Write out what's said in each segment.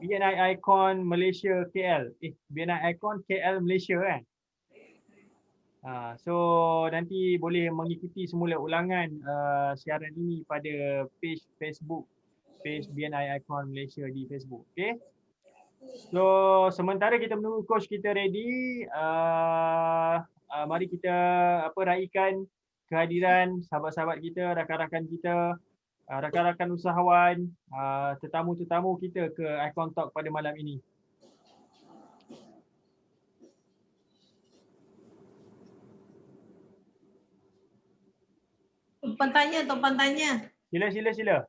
BNI Icon Malaysia KL. BNI Icon KL Malaysia kan? So nanti boleh mengikuti semula ulangan siaran ini pada page Facebook, page BNI Icon Malaysia di Facebook. Okay. So sementara kita menunggu coach kita ready, mari kita raikan kehadiran sahabat-sahabat kita, rakan-rakan kita, rakan-rakan usahawan, tetamu-tetamu kita ke Icon Talk pada malam ini. Tuan tanya. Sila.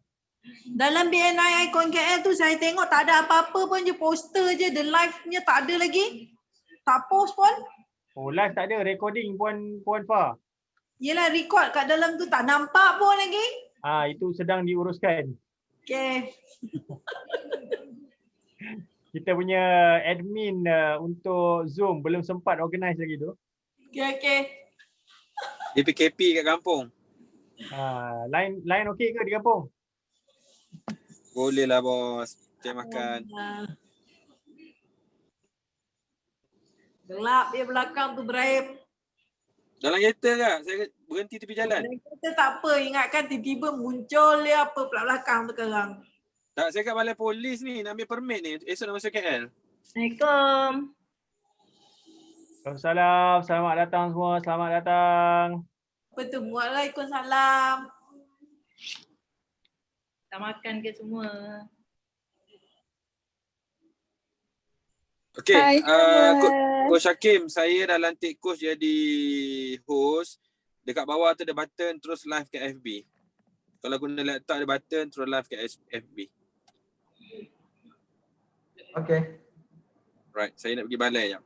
Dalam BNI Icon KL tu saya tengok tak ada apa-apa pun, je poster je, the live-nya tak ada lagi. Tak post pun. Oh, live tak ada, recording Puan Fah. Yelah, record kat dalam tu tak nampak pun lagi. Itu sedang diuruskan. Okay. Kita punya admin untuk Zoom belum sempat organize lagi tu. Okay. Dia PKP kat kampung. Line okey ke di kampung? Boleh lah bos. Cari makan. Gelap dia belakang tu berair. Dalam kereta kak? Saya berhenti tepi jalan. Dalam kereta tak apa. Ingatkan tiba-tiba muncul dia apa pula belakang tu sekarang. Tak, saya kat balai polis ni nak ambil permit ni. Esok nak masuk KL. Assalamualaikum. Waalaikumsalam. Selamat datang semua. Selamat datang. Apa tu? Waalaikumsalam. Dah makan ke semua? Okay, Coach Hakim, saya dah lantik coach jadi host. Dekat bawah tu ada button terus live kat FB. Kalau guna laptop ada button terus live kat FB. Okay. Right, saya nak pergi balai jap.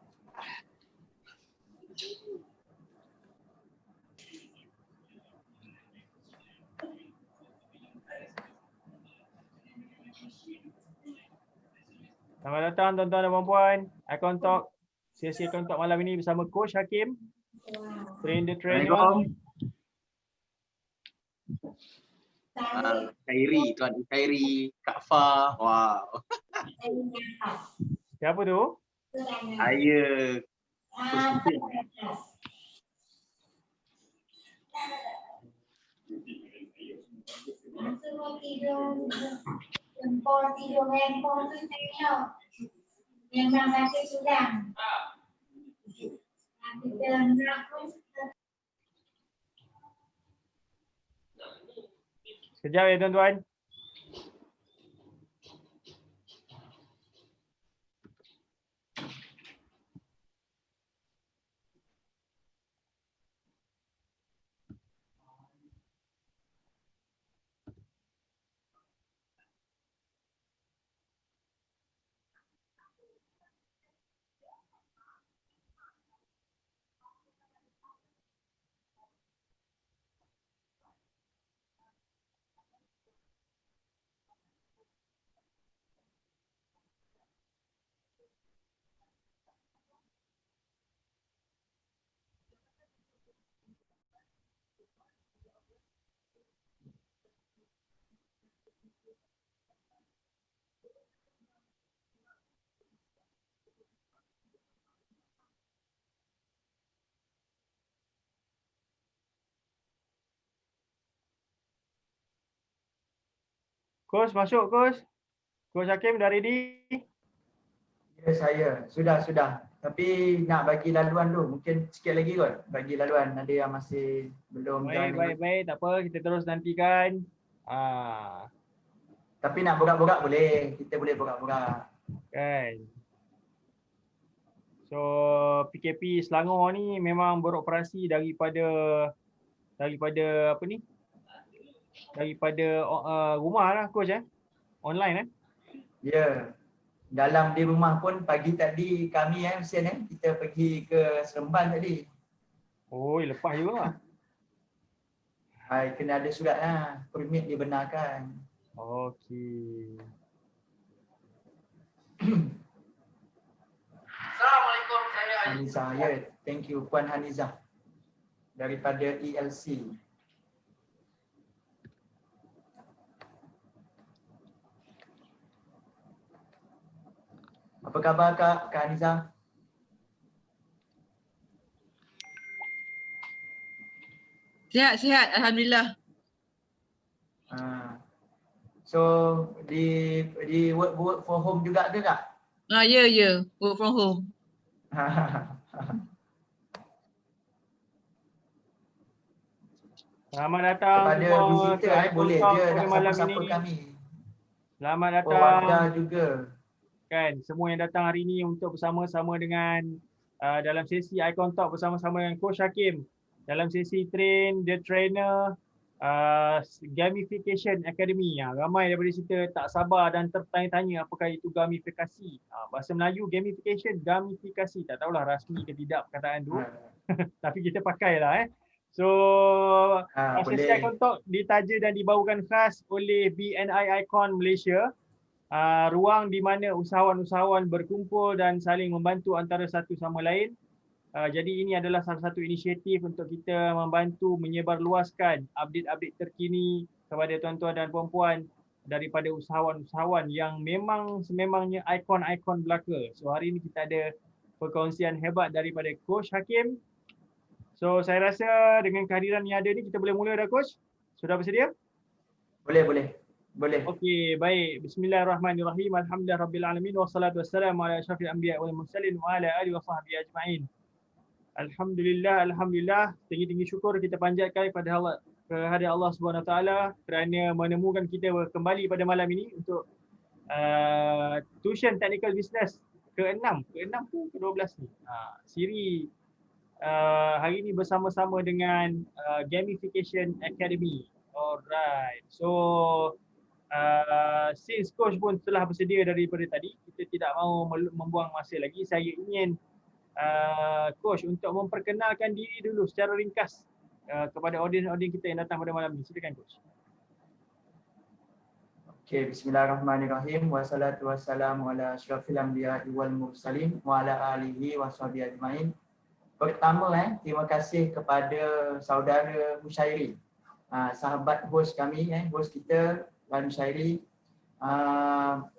Selamat datang tuan-tuan dan puan-puan. Icon Talk. Sesi Icon Talk malam ini bersama Coach Hakim. Train the trainer. Khairi, Tuan Khairi, Kak Fah. Wow. Siapa tu? Saya. Tidur handphone tu tengok. Memang rasa suram. Kita nak pun. Sekejap ya tuan-tuan. Coach masuk Coach. Coach Hakim dah ready? Ya saya. Sudah. Tapi nak bagi laluan dulu. Mungkin sikit lagi kot bagi laluan. Ada yang masih belum join. Baik. Tak apa. Kita terus nantikan. Tapi nak borak-borak boleh. Kita boleh borak-borak. Kan. So PKP Selangor ni memang beroperasi daripada apa ni? Daripada rumah lah Coach online Ya. Dalam di rumah pun pagi tadi kami Hussein kita pergi ke Seremban tadi. Oh, lepas juga. Kena ada surat permit dibenarkan. Okey. Assalamualaikum, saya Hanizah. Ya, thank you Puan Hanizah daripada ELC. Apa khabar Kak Haniza? Sihat, alhamdulillah. So di work for home juga ke Kak? Ya, work from home. Selamat datang Kepada semua visitor ke boleh Talk je pada nak malam sapa-sapa ini. kami. Selamat Oh, ada datang juga. kan semua yang datang hari ini untuk bersama-sama dengan dalam sesi Icon Talk bersama-sama dengan Coach Hakim dalam sesi Train the Trainer Gamification Academy. Ramai daripada kita tak sabar dan tertanya-tanya apakah itu gamifikasi. Bahasa Melayu gamification, gamifikasi. Tak tahulah rasmi ke tidak perkataan tu. Tapi kita pakailah. So sesi Boleh. Icon Talk ditaja dan dibawakan khas oleh BNI Icon Malaysia. Ruang di mana usahawan-usahawan berkumpul dan saling membantu antara satu sama lain. Jadi ini adalah salah satu inisiatif untuk kita membantu menyebarluaskan update-update terkini kepada tuan-tuan dan puan-puan daripada usahawan-usahawan yang memang sememangnya ikon-ikon belaka. So hari ini kita ada perkongsian hebat daripada Coach Hakim. So saya rasa dengan kehadiran yang ada ni kita boleh mula dah Coach? Sudah bersedia? Boleh. Okey, baik. Bismillahirrahmanirrahim. Alhamdulillahirabbilalamin wassalatu wassalamu ala asyrafil anbiya wal mursalin wa ala alihi wasahbihi ajmain. Alhamdulillah, tinggi-tinggi syukur kita panjatkan kepada Allah Subhanahu Wa Taala kerana menemukan kita kembali pada malam ini untuk Tuition Technical Business ke-6 ke 12 ni. Siri hari ini bersama-sama dengan Gamification Academy. Alright. So since coach pun telah bersedia daripada tadi, kita tidak mahu membuang masa lagi. Saya ingin coach untuk memperkenalkan diri dulu secara ringkas kepada audiens kita yang datang pada malam ini. Silakan coach. Okey, bismillahirrahmanirrahim. Wassalatu wassalamu ala asyrafil anbiya'i wal mursalin wa ala alihi washabihi ajmain. Pertama terima kasih kepada saudara Musyairi, sahabat host kami, host kita Tuan Musyairi.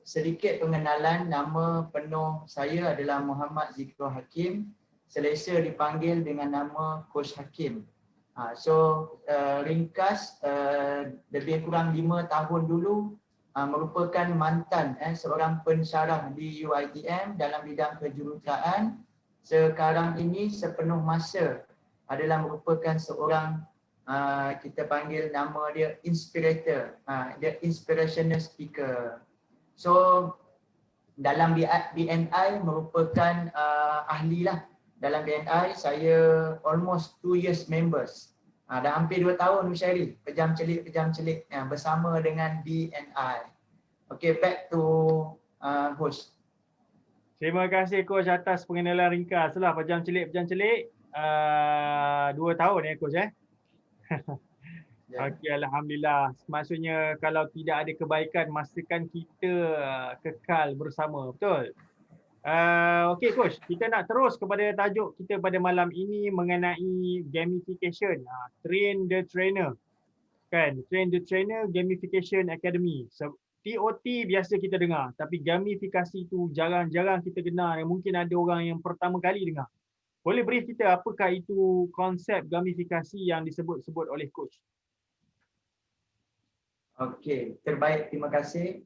Sedikit pengenalan, nama penuh saya adalah Muhammad Zikro Hakim. Selesa dipanggil dengan nama Coach Hakim. Ringkas, lebih kurang 5 tahun dulu merupakan mantan seorang pensyarah di UiTM dalam bidang kejuruteraan. Sekarang ini sepenuh masa adalah merupakan seorang kita panggil nama dia inspirator, dia inspirational speaker. So dalam BNI merupakan ahli lah. Dalam BNI saya almost 2 years members. Dah hampir 2 tahun Musyairi, pejam celik bersama dengan BNI. Okay, back to host. Terima kasih coach atas pengenalan ringkas lah. Pejam celik 2 tahun coach Okey, alhamdulillah. Maksudnya kalau tidak ada kebaikan, pastikan kita kekal bersama, betul? Okey coach, kita nak terus kepada tajuk kita pada malam ini mengenai gamification. Train the Trainer. Kan, Train the Trainer Gamification Academy. TOT biasa kita dengar, tapi gamifikasi tu jarang-jarang kita dengar. Mungkin ada orang yang pertama kali dengar. Boleh brief kita apakah itu konsep gamifikasi yang disebut-sebut oleh coach? Okey, terbaik, terima kasih.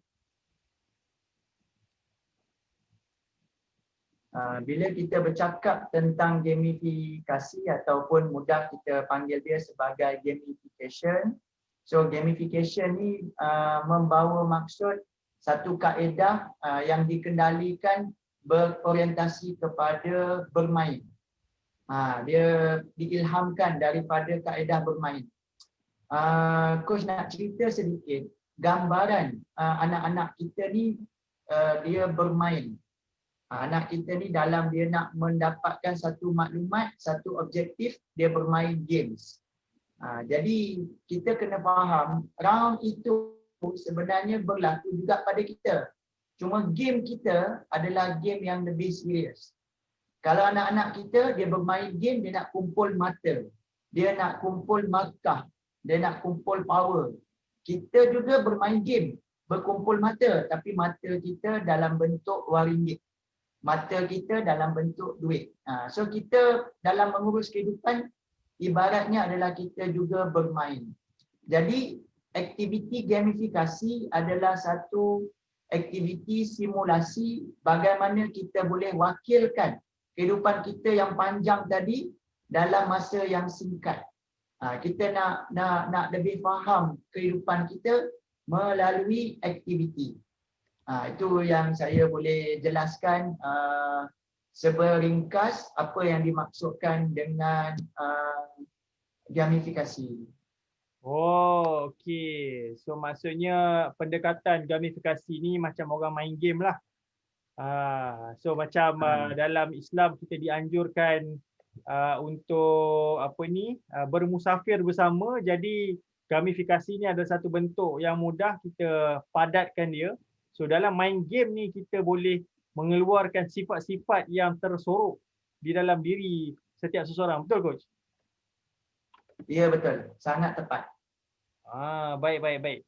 Bila kita bercakap tentang gamifikasi ataupun mudah kita panggil dia sebagai gamification. So gamification ni membawa maksud satu kaedah yang dikendalikan berorientasi kepada bermain. Dia diilhamkan daripada kaedah bermain. Coach nak cerita sedikit gambaran anak-anak kita ni dia bermain. Anak kita ni dalam dia nak mendapatkan satu maklumat, satu objektif, dia bermain games. Jadi kita kena faham round itu sebenarnya berlaku juga pada kita. Cuma game kita adalah game yang lebih serius. Kalau anak-anak kita dia bermain game, dia nak kumpul mata, dia nak kumpul markah, dia nak kumpul power. Kita juga bermain game, berkumpul mata, tapi mata kita dalam bentuk RM1. mata kita dalam bentuk duit. So kita dalam mengurus kehidupan ibaratnya adalah kita juga bermain. Jadi aktiviti gamifikasi adalah satu aktiviti simulasi bagaimana kita boleh wakilkan kehidupan kita yang panjang tadi dalam masa yang singkat. Kita nak lebih faham kehidupan kita melalui aktiviti. Itu yang saya boleh jelaskan seberingkas apa yang dimaksudkan dengan gamifikasi. Oh, okey. So maksudnya pendekatan gamifikasi ni macam orang main game lah. So macam dalam Islam kita dianjurkan untuk bermusafir bersama. Jadi gamifikasi ni ada satu bentuk yang mudah kita padatkan dia. So dalam main game ni kita boleh mengeluarkan sifat-sifat yang tersorok di dalam diri setiap seseorang. Betul coach? Ya betul, sangat tepat. Baik.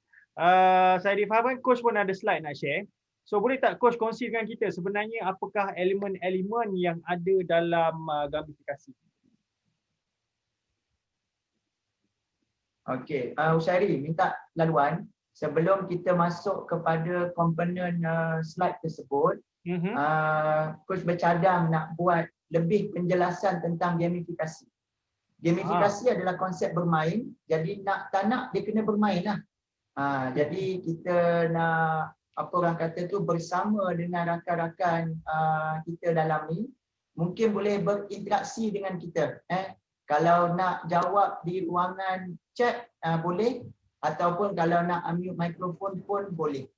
Saya difahamkan coach pun ada slide nak share. So boleh tak coach kongsi dengan kita sebenarnya apakah elemen-elemen yang ada dalam gamifikasi? Okey, Usyari minta laluan sebelum kita masuk kepada komponen slide tersebut. Coach bercadang nak buat lebih penjelasan tentang gamifikasi. Gamifikasi adalah konsep bermain, jadi tak nak dia kena bermain lah. Jadi kita nak orang kata tu bersama dengan rakan-rakan kita dalam ni, mungkin boleh berinteraksi dengan kita. Kalau nak jawab di ruangan chat boleh, ataupun kalau nak unmute mikrofon pun boleh.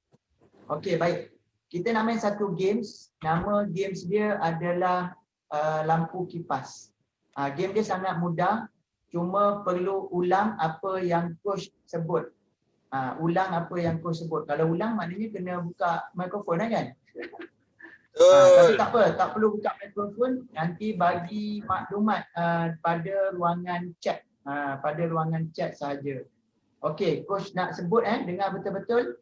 Okey, baik. Kita nak main satu games, nama games dia adalah lampu kipas. Game dia sangat mudah, cuma perlu ulang apa yang coach sebut. Ulang apa yang coach sebut. Kalau ulang maknanya kena buka mikrofon kan? Tapi tak apa, tak perlu buka mikrofon, nanti bagi maklumat pada ruangan chat. Pada ruangan chat sahaja. Okey, coach nak sebut dengar betul-betul.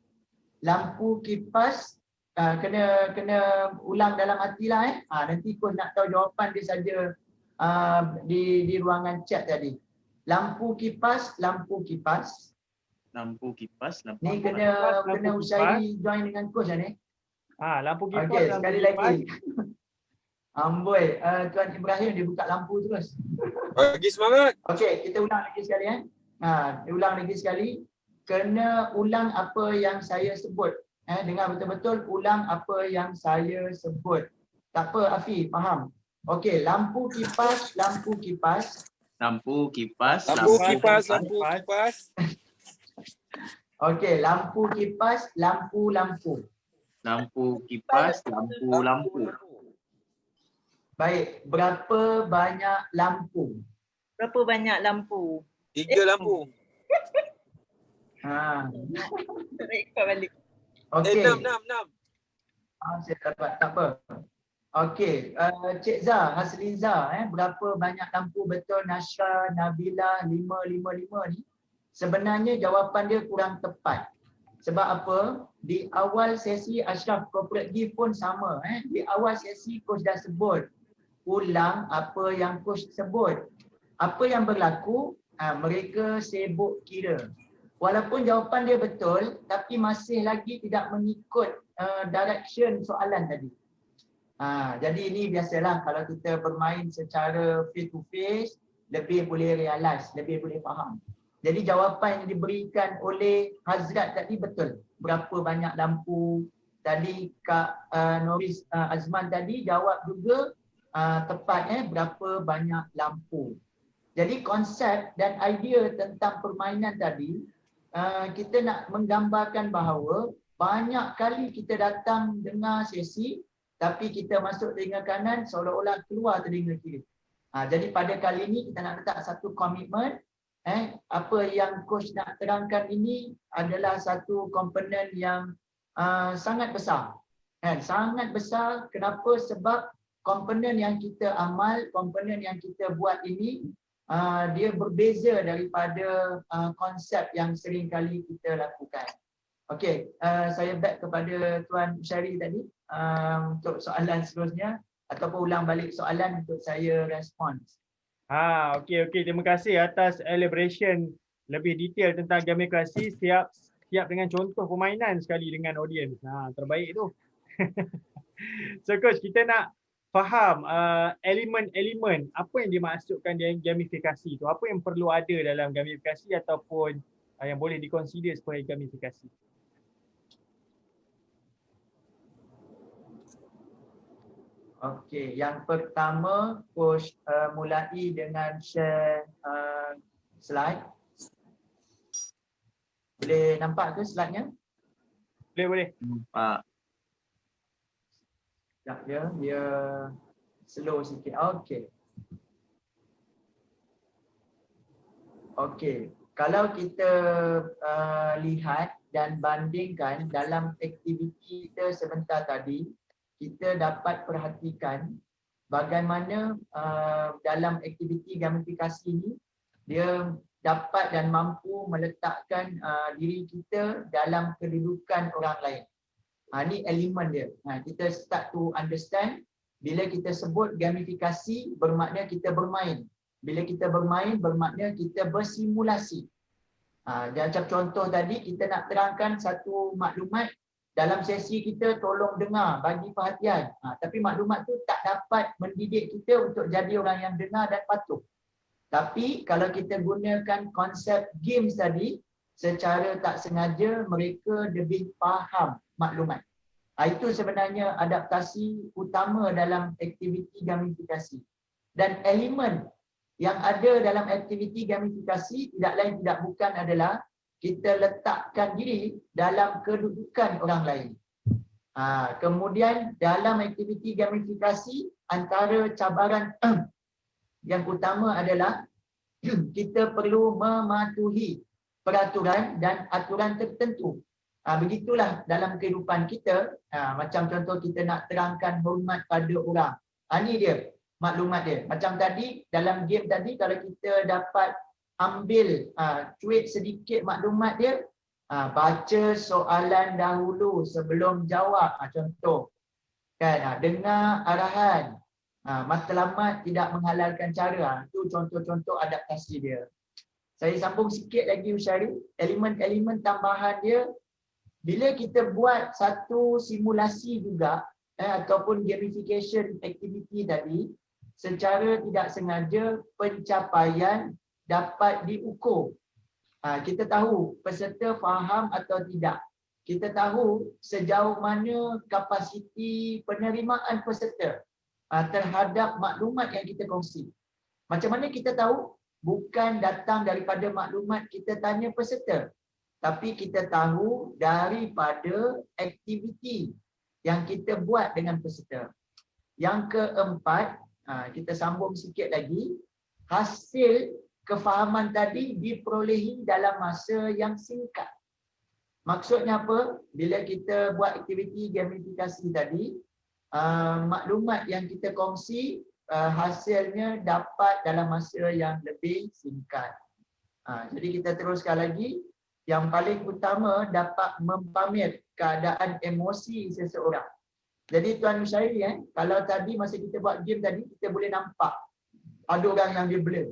Lampu kipas kena ulang dalam hatilah nanti coach nak tahu jawapan dia saja di ruangan chat tadi. Lampu kipas, lampu kipas. Lampu kipas, lampu ni kipas. kena Usyari join dengan coach ni. Lampu kipas. Okey, sekali lagi. Amboi, Tuan Ibrahim dia buka lampu terus. Bagi semangat. Okey, kita ulang lagi sekali ulang lagi sekali. Kena ulang apa yang saya sebut. Dengar betul-betul, ulang apa yang saya sebut. Tak apa Afi, faham? Okey, lampu kipas, lampu kipas. Lampu kipas, Lampu kipas, lampu kipas. Okey, lampu kipas, lampu-lampu. Lampu kipas, lampu-lampu. Baik, berapa banyak lampu? Berapa banyak lampu? 3 lampu. Rekod balik. Okey. 6. Saya dapat, tak apa. Okey, Cik Zah, Hasliza, berapa banyak lampu betul Nasra, Nabila 555 ni? Sebenarnya jawapan dia kurang tepat. Sebab apa? Di awal sesi Ashraf Corporate Gift pun sama. Di awal sesi coach dah sebut. Ulang apa yang coach sebut. Apa yang berlaku? Mereka sibuk kira. Walaupun jawapan dia betul, tapi masih lagi tidak mengikut direction soalan tadi. Jadi ini biasalah kalau kita bermain secara face to face, lebih boleh realize, lebih boleh faham. Jadi jawapan yang diberikan oleh Hazrat tadi betul. Berapa banyak lampu. Tadi Kak Noris Azman tadi jawab juga tepat berapa banyak lampu. Jadi konsep dan idea tentang permainan tadi, kita nak menggambarkan bahawa banyak kali kita datang dengar sesi, tapi kita masuk telinga kanan seolah-olah keluar telinga kiri. Jadi pada kali ini kita nak letak satu komitmen. Apa yang coach nak terangkan ini adalah satu komponen yang sangat besar. Sangat besar. Kenapa? Sebab komponen yang kita amal, komponen yang kita buat ini dia berbeza daripada konsep yang sering kali kita lakukan. Okey, saya back kepada Tuan Syari tadi untuk soalan seterusnya ataupun ulang balik soalan untuk saya respons. Okey. Terima kasih atas elaboration lebih detail tentang gamifikasi. Siap dengan contoh permainan sekali dengan audiens. Terbaik tu. So coach, kita nak faham elemen-elemen apa yang dimaksudkan dengan gamifikasi tu. Apa yang perlu ada dalam gamifikasi ataupun yang boleh dikonsider sebagai gamifikasi. Okey, yang pertama coach mulai dengan share slide. Boleh nampak ke slide-nya? Boleh. Nampak. Sekejap dia slow sikit. Okey. Okey, kalau kita lihat dan bandingkan dalam aktiviti kita sebentar tadi, kita dapat perhatikan bagaimana dalam aktiviti gamifikasi ini dia dapat dan mampu meletakkan diri kita dalam kedudukan orang lain. Ini elemen dia. Kita start to understand bila kita sebut gamifikasi bermakna kita bermain. Bila kita bermain bermakna kita bersimulasi. Macam contoh tadi kita nak terangkan satu maklumat dalam sesi kita tolong dengar, bagi perhatian. Tapi maklumat tu tak dapat mendidik kita untuk jadi orang yang dengar dan patuh. Tapi kalau kita gunakan konsep games tadi, secara tak sengaja mereka lebih faham maklumat. Itu sebenarnya adaptasi utama dalam aktiviti gamifikasi. Dan elemen yang ada dalam aktiviti gamifikasi tidak lain tidak bukan adalah kita letakkan diri dalam kedudukan orang lain. Kemudian dalam aktiviti gamifikasi antara cabaran yang utama adalah kita perlu mematuhi peraturan dan aturan tertentu. Begitulah dalam kehidupan kita, macam contoh kita nak terangkan hormat pada orang. Ini dia maklumat dia. Macam tadi dalam game tadi kalau kita dapat ambil cuit sedikit maklumat dia, baca soalan dahulu sebelum jawab, contoh kan, dengar arahan, matlamat tidak menghalalkan cara. Itu contoh-contoh adaptasi dia. Saya sambung sikit lagi Usyari, elemen-elemen tambahan dia bila kita buat satu simulasi juga ataupun gamification activity tadi, secara tidak sengaja pencapaian dapat diukur. Kita tahu peserta faham atau tidak. Kita tahu sejauh mana kapasiti penerimaan peserta terhadap maklumat yang kita kongsi. Macam mana kita tahu? Bukan datang daripada maklumat kita tanya peserta, tapi kita tahu daripada aktiviti yang kita buat dengan peserta. Yang keempat, kita sambung sikit lagi, hasil kefahaman tadi diperolehi dalam masa yang singkat. Maksudnya apa? Bila kita buat aktiviti gamifikasi tadi, maklumat yang kita kongsi hasilnya dapat dalam masa yang lebih singkat. Jadi kita teruskan lagi. Yang paling utama dapat mempamir keadaan emosi seseorang. Jadi Tuan Musyairi, kalau tadi masa kita buat game tadi, kita boleh nampak ada orang yang dia blur.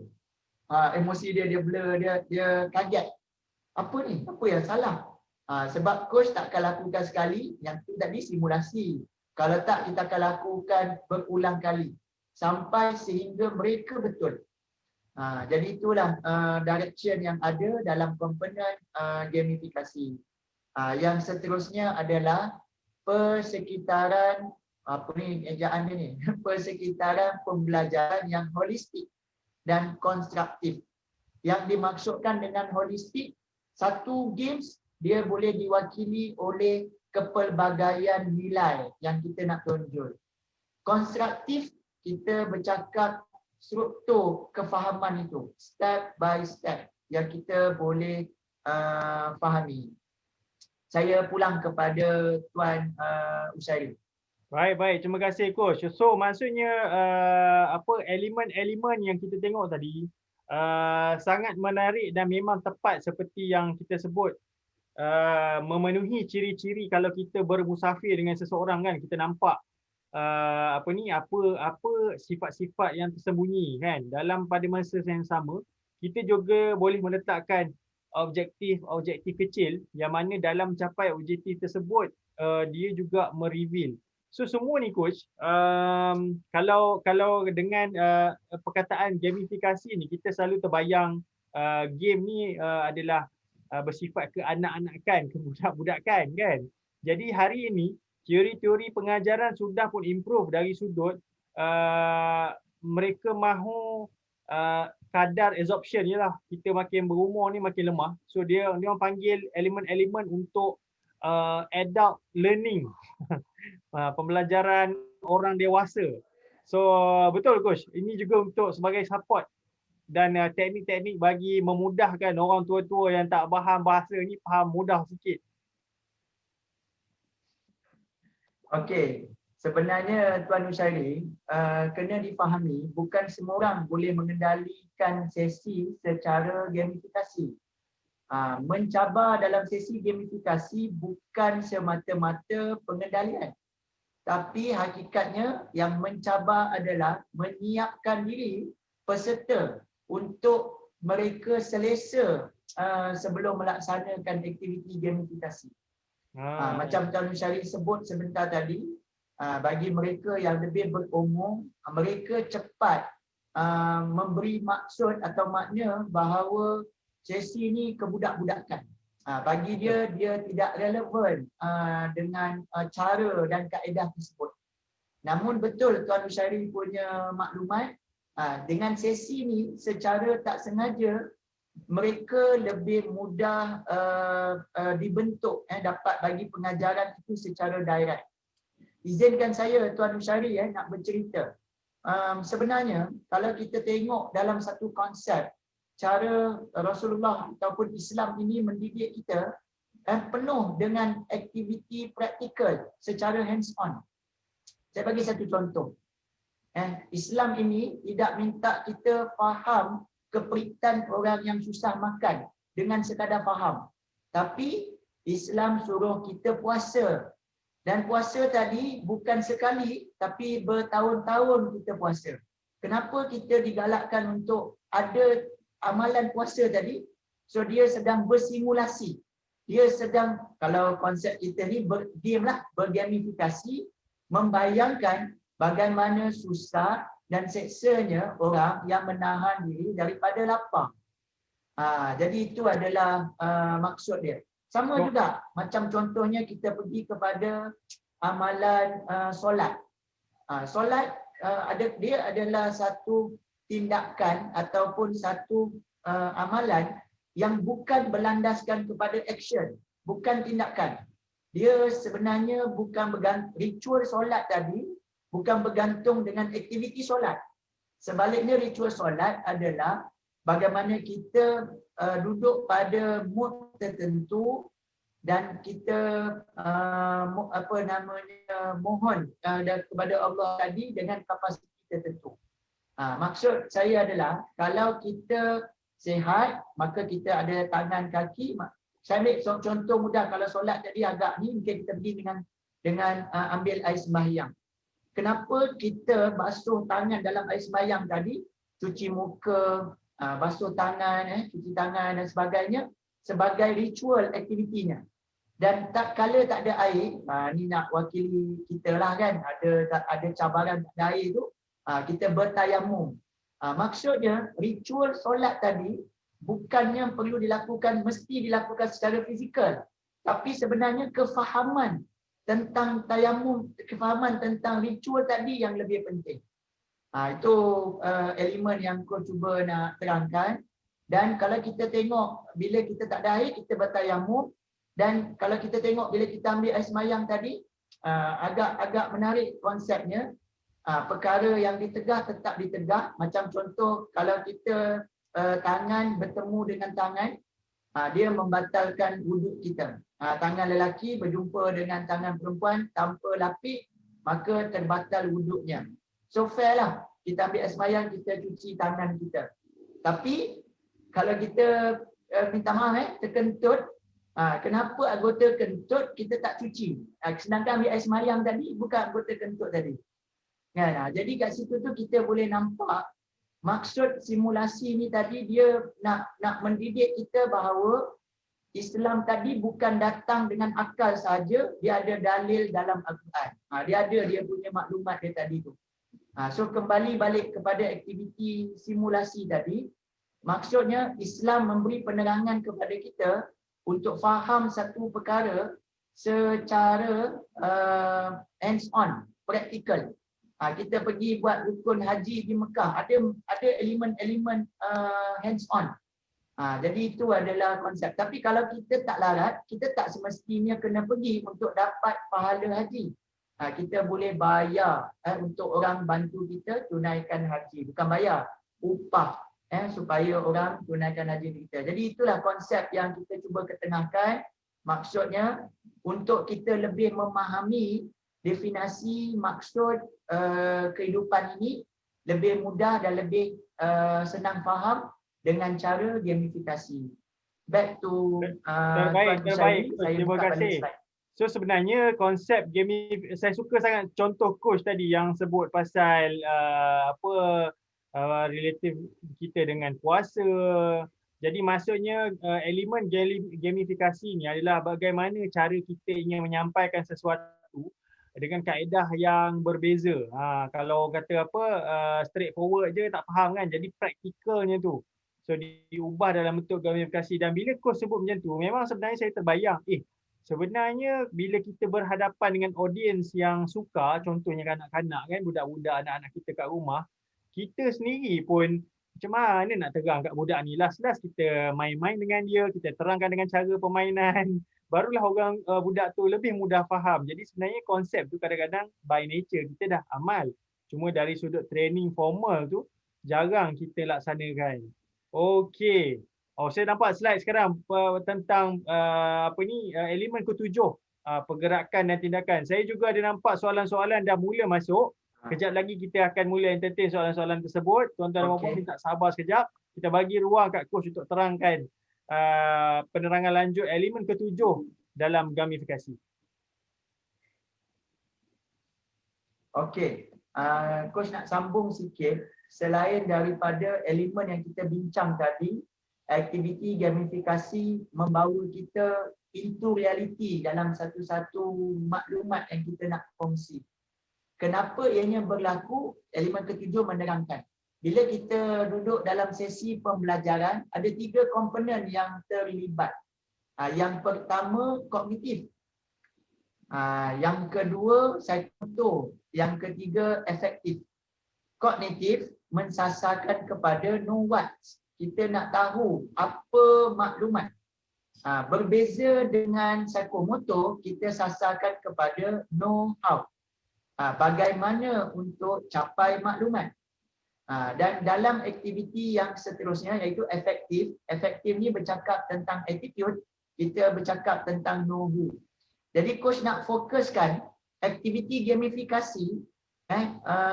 Emosi dia blur, dia kaget. Apa ni? Apa yang salah? Sebab coach tak akan lakukan sekali, yang tu tadi simulasi. Kalau tak, kita akan lakukan berulang kali sampai sehingga mereka betul. Jadi itulah direction yang ada dalam komponen gamifikasi. Yang seterusnya adalah persekitaran, apa ni ejaan dia ni? Persekitaran pembelajaran yang holistik dan konstruktif. Yang dimaksudkan dengan holistik, satu games dia boleh diwakili oleh kepelbagaian nilai yang kita nak tunjuk. Konstruktif, kita bercakap struktur kefahaman itu, step by step yang kita boleh fahami. Saya pulang kepada Tuan Usyairi. Baik. Terima kasih coach. So maksudnya elemen-elemen yang kita tengok tadi sangat menarik dan memang tepat seperti yang kita sebut memenuhi ciri-ciri kalau kita bermusafir dengan seseorang kan, kita nampak apa sifat-sifat yang tersembunyi kan. Dalam pada masa yang sama, kita juga boleh meletakkan objektif kecil yang mana dalam mencapai objektif tersebut dia juga mereveal. So semua ni coach, kalau dengan perkataan gamifikasi ni, kita selalu terbayang game ni adalah bersifat keanak-anakan, kebudak-budakan kan. Jadi hari ini teori-teori pengajaran sudah pun improve dari sudut mereka mahu kadar absorption je lah. Kita makin berumur ni makin lemah. So dia orang panggil elemen-elemen untuk adult learning. Pembelajaran orang dewasa. So betul coach, ini juga untuk sebagai support dan teknik-teknik bagi memudahkan orang tua-tua yang tak faham bahasa ni faham mudah sikit. Okey, sebenarnya Tuan Nusyari, kena difahami bukan semua orang boleh mengendalikan sesi secara gamifikasi. Mencabar dalam sesi gamifikasi bukan semata-mata pengendalian. Tapi hakikatnya yang mencabar adalah menyiapkan diri peserta untuk mereka selesa sebelum melaksanakan aktiviti gamifikasi. Macam Tuan Nusyari sebut sebentar tadi, bagi mereka yang lebih berumur, mereka cepat memberi maksud atau makna bahawa sesi ni kebudak-budakan. Bagi dia tidak relevan dengan cara dan kaedah tersebut. Namun betul Tuan Nusyari punya maklumat, dengan sesi ni secara tak sengaja mereka lebih mudah dibentuk, dapat bagi pengajaran itu secara direct. Izinkan saya Tuan Nusyari nak bercerita. Sebenarnya kalau kita tengok dalam satu konsep, cara Rasulullah ataupun Islam ini mendidik kita penuh dengan aktiviti praktikal secara hands on. Saya bagi satu contoh. Islam ini tidak minta kita faham keperitan orang yang susah makan dengan sekadar faham. Tapi Islam suruh kita puasa. Dan puasa tadi bukan sekali tapi bertahun-tahun kita puasa. Kenapa kita digalakkan untuk ada amalan puasa tadi? So dia sedang bersimulasi. Dia sedang, kalau konsep kita ni bergamifikasi, membayangkan bagaimana susah dan seksanya orang yang menahan diri daripada lapar. Jadi itu adalah maksud dia. Sama juga macam contohnya kita pergi kepada amalan solat. Solat dia adalah satu tindakan ataupun satu amalan yang bukan berlandaskan kepada action, bukan tindakan. Dia sebenarnya bukan ritual solat tadi bukan bergantung dengan aktiviti solat. Sebaliknya ritual solat adalah bagaimana kita duduk pada mood tertentu dan kita mohon kepada Allah tadi dengan kapasiti tertentu. Maksud saya adalah kalau kita sihat, maka kita ada tangan kaki. Saya ambil contoh mudah, kalau solat tadi agak ni, mungkin kita pergi dengan ambil air sembahyang. Kenapa kita basuh tangan dalam air sembahyang tadi, cuci muka, basuh tangan, cuci tangan dan sebagainya sebagai ritual aktivitinya. Dan tak kala tak ada air, ni nak wakili kita lah kan, ada cabaran tak ada air tu, kita bertayamum. Maksudnya ritual solat tadi bukannya perlu dilakukan, mesti dilakukan secara fizikal, tapi sebenarnya kefahaman tentang tayamum, kefahaman tentang ritual tadi yang lebih penting. Itu elemen yang aku cuba nak terangkan. Dan kalau kita tengok bila kita tak ada air, kita bertayamum. Dan kalau kita tengok bila kita ambil air sembahyang tadi, agak menarik konsepnya. Perkara yang ditegah tetap ditegah. Macam contoh kalau kita tangan bertemu dengan tangan, dia membatalkan wuduk kita. Tangan lelaki berjumpa dengan tangan perempuan tanpa lapik, maka terbatal wuduknya. So fair lah, kita ambil air sembahyang, kita cuci tangan kita. Tapi kalau kita minta maaf terkentut, Kenapa anggota kentut kita tak cuci? Sedangkan ambil air semayang tadi bukan anggota kentut tadi. Kan? Jadi kat situ tu kita boleh nampak maksud simulasi ni tadi dia nak mendidik kita bahawa Islam tadi bukan datang dengan akal saja, dia ada dalil dalam Al-Quran. Dia ada dia punya maklumat dia tadi tu. So kembali balik kepada aktiviti simulasi tadi, maksudnya Islam memberi penerangan kepada kita untuk faham satu perkara secara hands on, praktikal. Kita pergi buat rukun haji di Mekah, ada elemen-elemen hands on. Jadi itu adalah konsep. Tapi kalau kita tak larat, kita tak semestinya kena pergi untuk dapat pahala haji. Kita boleh bayar untuk orang bantu kita tunaikan haji. Bukan bayar, upah supaya orang tunaikan haji kita. Jadi itulah konsep yang kita cuba ketengahkan. Maksudnya untuk kita lebih memahami definisi maksud kehidupan ini lebih mudah dan lebih senang faham dengan cara gamifikasi. Back to terbaik. Terima kasih. So sebenarnya konsep saya suka sangat contoh coach tadi yang sebut pasal relatif kita dengan puasa. Jadi maksudnya elemen gamifikasi ni adalah bagaimana cara kita ingin menyampaikan sesuatu dengan kaedah yang berbeza. Kalau kata straightforward je tak faham kan. Jadi praktikalnya tu. So diubah dalam bentuk gamifikasi, dan bila coach sebut macam tu, memang sebenarnya saya terbayang, sebenarnya bila kita berhadapan dengan audiens yang suka, contohnya kanak-kanak kan, budak-budak, anak-anak kita kat rumah, kita sendiri pun macam mana nak terang kat budak ni, last-last kita main-main dengan dia, kita terangkan dengan cara permainan, barulah orang budak tu lebih mudah faham. Jadi sebenarnya konsep tu kadang-kadang by nature kita dah amal, cuma dari sudut training formal tu jarang kita laksanakan. Okey. Saya nampak slide sekarang tentang elemen ketujuh, pergerakan dan tindakan. Saya juga ada nampak soalan-soalan dah mula masuk. Kejap lagi kita akan mula entertain soalan-soalan tersebut. Tuan-tuan dan puan-puan minta sabar sekejap. Kita bagi ruang kat coach untuk terangkan penerangan lanjut elemen ketujuh dalam gamifikasi. Okey. Coach nak sambung sikit. Selain daripada elemen yang kita bincang tadi, aktiviti gamifikasi membawa kita into reality dalam satu-satu maklumat yang kita nak kongsi. Kenapa ianya berlaku? Elemen ketujuh menerangkan. Bila kita duduk dalam sesi pembelajaran, ada 3 komponen yang terlibat. Yang pertama, kognitif. Yang kedua, psikomotor. Yang ketiga, efektif. Kognitif mensasarkan kepada know what. Kita nak tahu apa maklumat. Berbeza dengan psikomotor, kita sasarkan kepada know how. Bagaimana untuk capai maklumat. Dan dalam aktiviti yang seterusnya iaitu efektif. Efektif ni bercakap tentang attitude, kita bercakap tentang know who. Jadi coach nak fokuskan aktiviti gamifikasi,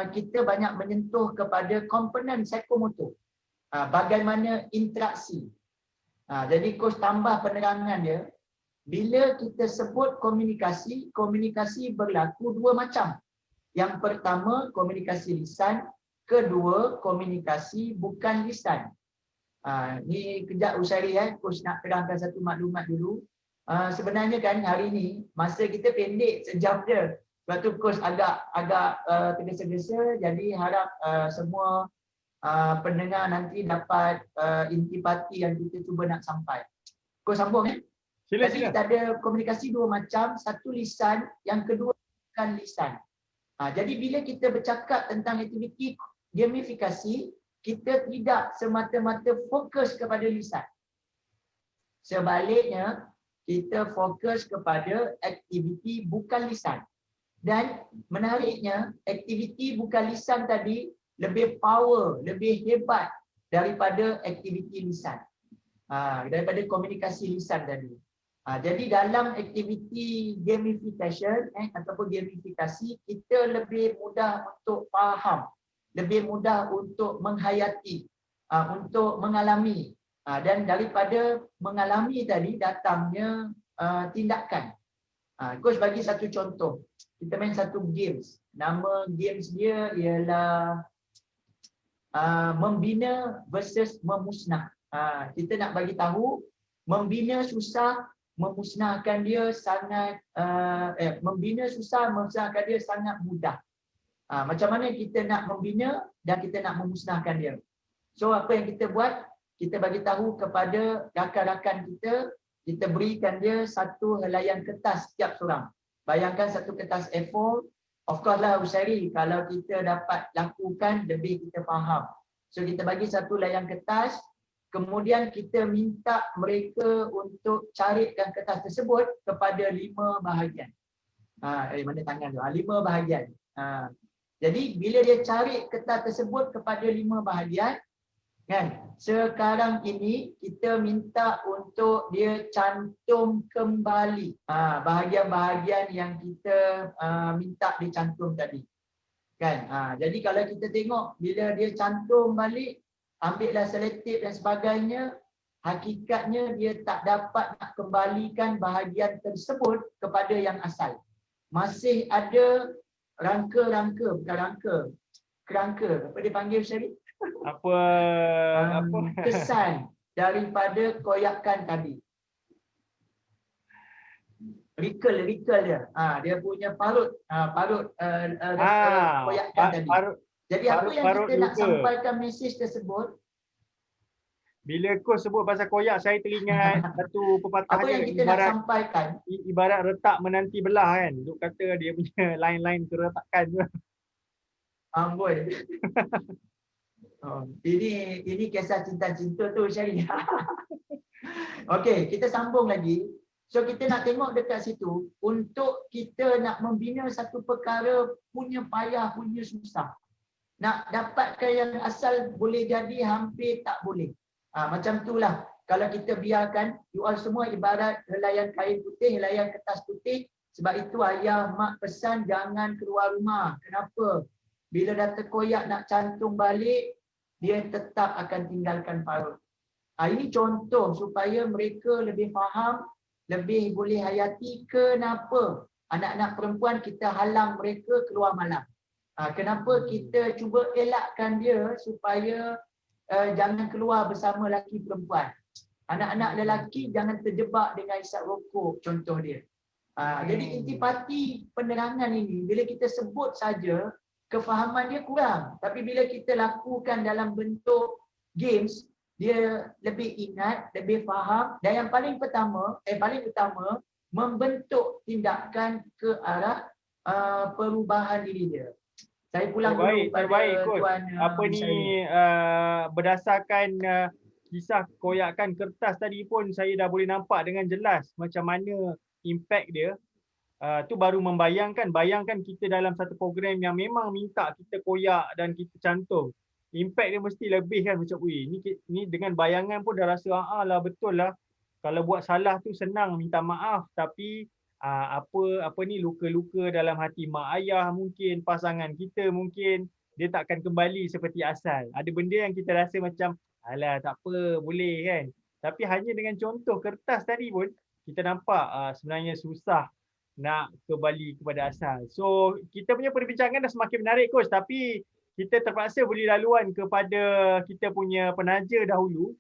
kita banyak menyentuh kepada komponen psikomotor. Bagaimana interaksi. Jadi coach tambah penerangan dia. Bila kita sebut komunikasi, komunikasi berlaku 2 macam. Yang pertama, komunikasi lisan. Kedua, komunikasi bukan lisan. Ni kejap Usari, coach nak terangkan satu maklumat dulu. Sebenarnya kan hari ni masa kita pendek sejam je. Sebab tu coach agak tergesa-gesa, jadi harap semua pendengar nanti dapat intipati yang kita cuba nak sampai. Coach sambung Sila. Kita ada komunikasi 2 macam, satu lisan, yang kedua bukan lisan. Jadi bila kita bercakap tentang aktiviti gamifikasi, kita tidak semata-mata fokus kepada lisan. Sebaliknya, kita fokus kepada aktiviti bukan lisan. Dan menariknya, aktiviti bukan lisan tadi lebih power, lebih hebat daripada aktiviti lisan. Daripada komunikasi lisan tadi. Jadi dalam aktiviti gamification ataupun gamifikasi, kita lebih mudah untuk faham, lebih mudah untuk menghayati, untuk mengalami Dan daripada mengalami tadi datangnya tindakan. Coach bagi satu contoh. Kita main satu games. Nama games dia ialah membina versus memusnah. Kita nak bagi tahu membina susah, memusnahkan dia sangat membina susah, memusnahkan dia sangat mudah. Macam mana kita nak membina dan kita nak memusnahkan dia. So apa yang kita buat? Kita bagi tahu kepada rakan-rakan kita, kita berikan dia satu helaian kertas setiap seorang. Bayangkan satu kertas A4, of course lah Usairi, kalau kita dapat lakukan lebih kita faham. So kita bagi satu helaian kertas, kemudian kita minta mereka untuk carikan kertas tersebut kepada 5 bahagian. Mana tangan tu? 5 bahagian. Jadi bila dia cari kertas tersebut kepada 5 bahagian, kan? Sekarang ini kita minta untuk dia cantum kembali bahagian-bahagian yang kita minta dicantum tadi. Kan? Jadi kalau kita tengok bila dia cantum balik, ambillah selotip dan sebagainya, hakikatnya dia tak dapat nak kembalikan bahagian tersebut kepada yang asal. Masih ada rangka-rangka, bukan rangka, kerangka. Apa dia panggil Syarif? Kesan daripada koyakan tadi. Recall dia. Dia punya parut koyakan tadi. Jadi apa yang kita nak sampaikan mesej tersebut? Bila coach sebut pasal koyak, saya teringat satu pepatah apa yang kita nak sampaikan? Ibarat retak menanti belah kan. Duk kata dia punya line-line keretakan tu. Amboi. Ini kisah cinta-cinta tu Syarif. Okey, kita sambung lagi. So kita nak tengok dekat situ, untuk kita nak membina satu perkara punya payah, punya susah. Nak dapatkan yang asal boleh jadi hampir tak boleh. Macam itulah kalau kita biarkan, you all semua ibarat helaian kain putih, helaian kertas putih. Sebab itu ayah mak pesan jangan keluar rumah. Kenapa? Bila dah terkoyak nak cantum balik, dia tetap akan tinggalkan parut. Ini contoh supaya mereka lebih faham, lebih boleh hayati kenapa anak-anak perempuan kita halang mereka keluar malam. Kenapa kita cuba elakkan dia supaya jangan keluar bersama lelaki perempuan. Anak-anak lelaki jangan terjebak dengan isap rokok, contoh dia. Jadi intipati penerangan ini, bila kita sebut saja, kefahaman dia kurang. Tapi bila kita lakukan dalam bentuk games, dia lebih ingat, lebih faham. Dan yang paling utama, membentuk tindakan ke arah perubahan diri dia. Saya pulang dulu pada Tuan berdasarkan kisah koyakan kertas tadi pun saya dah boleh nampak dengan jelas macam mana impact dia. Tu baru bayangkan kita dalam satu program yang memang minta kita koyak dan kita cantum. Impact dia mesti lebih kan, macam ni dengan bayangan pun dah rasa lah betul lah. Kalau buat salah tu senang minta maaf, tapi luka-luka dalam hati mak ayah mungkin, pasangan kita mungkin dia takkan kembali seperti asal. Ada benda yang kita rasa macam alah tak apa, boleh kan. Tapi hanya dengan contoh kertas tadi pun kita nampak sebenarnya susah nak kembali kepada asal. So kita punya perbincangan dah semakin menarik coach, tapi kita terpaksa beri laluan kepada kita punya penaja dahulu.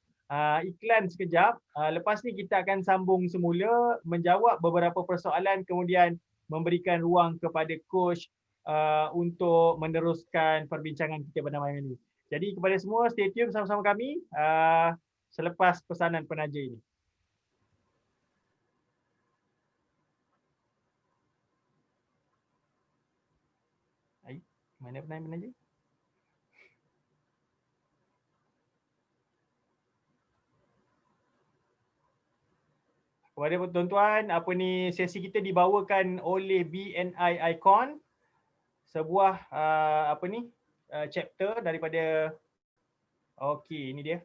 Iklan sekejap. Lepas ni kita akan sambung semula menjawab beberapa persoalan, kemudian memberikan ruang kepada coach untuk meneruskan perbincangan kita pada malam ini. Jadi kepada semua, stay tune bersama-sama kami selepas pesanan penaja ini. Mana penaja? Kepada tuan-tuan, sesi kita dibawakan oleh BNI Icon, sebuah chapter daripada ini dia.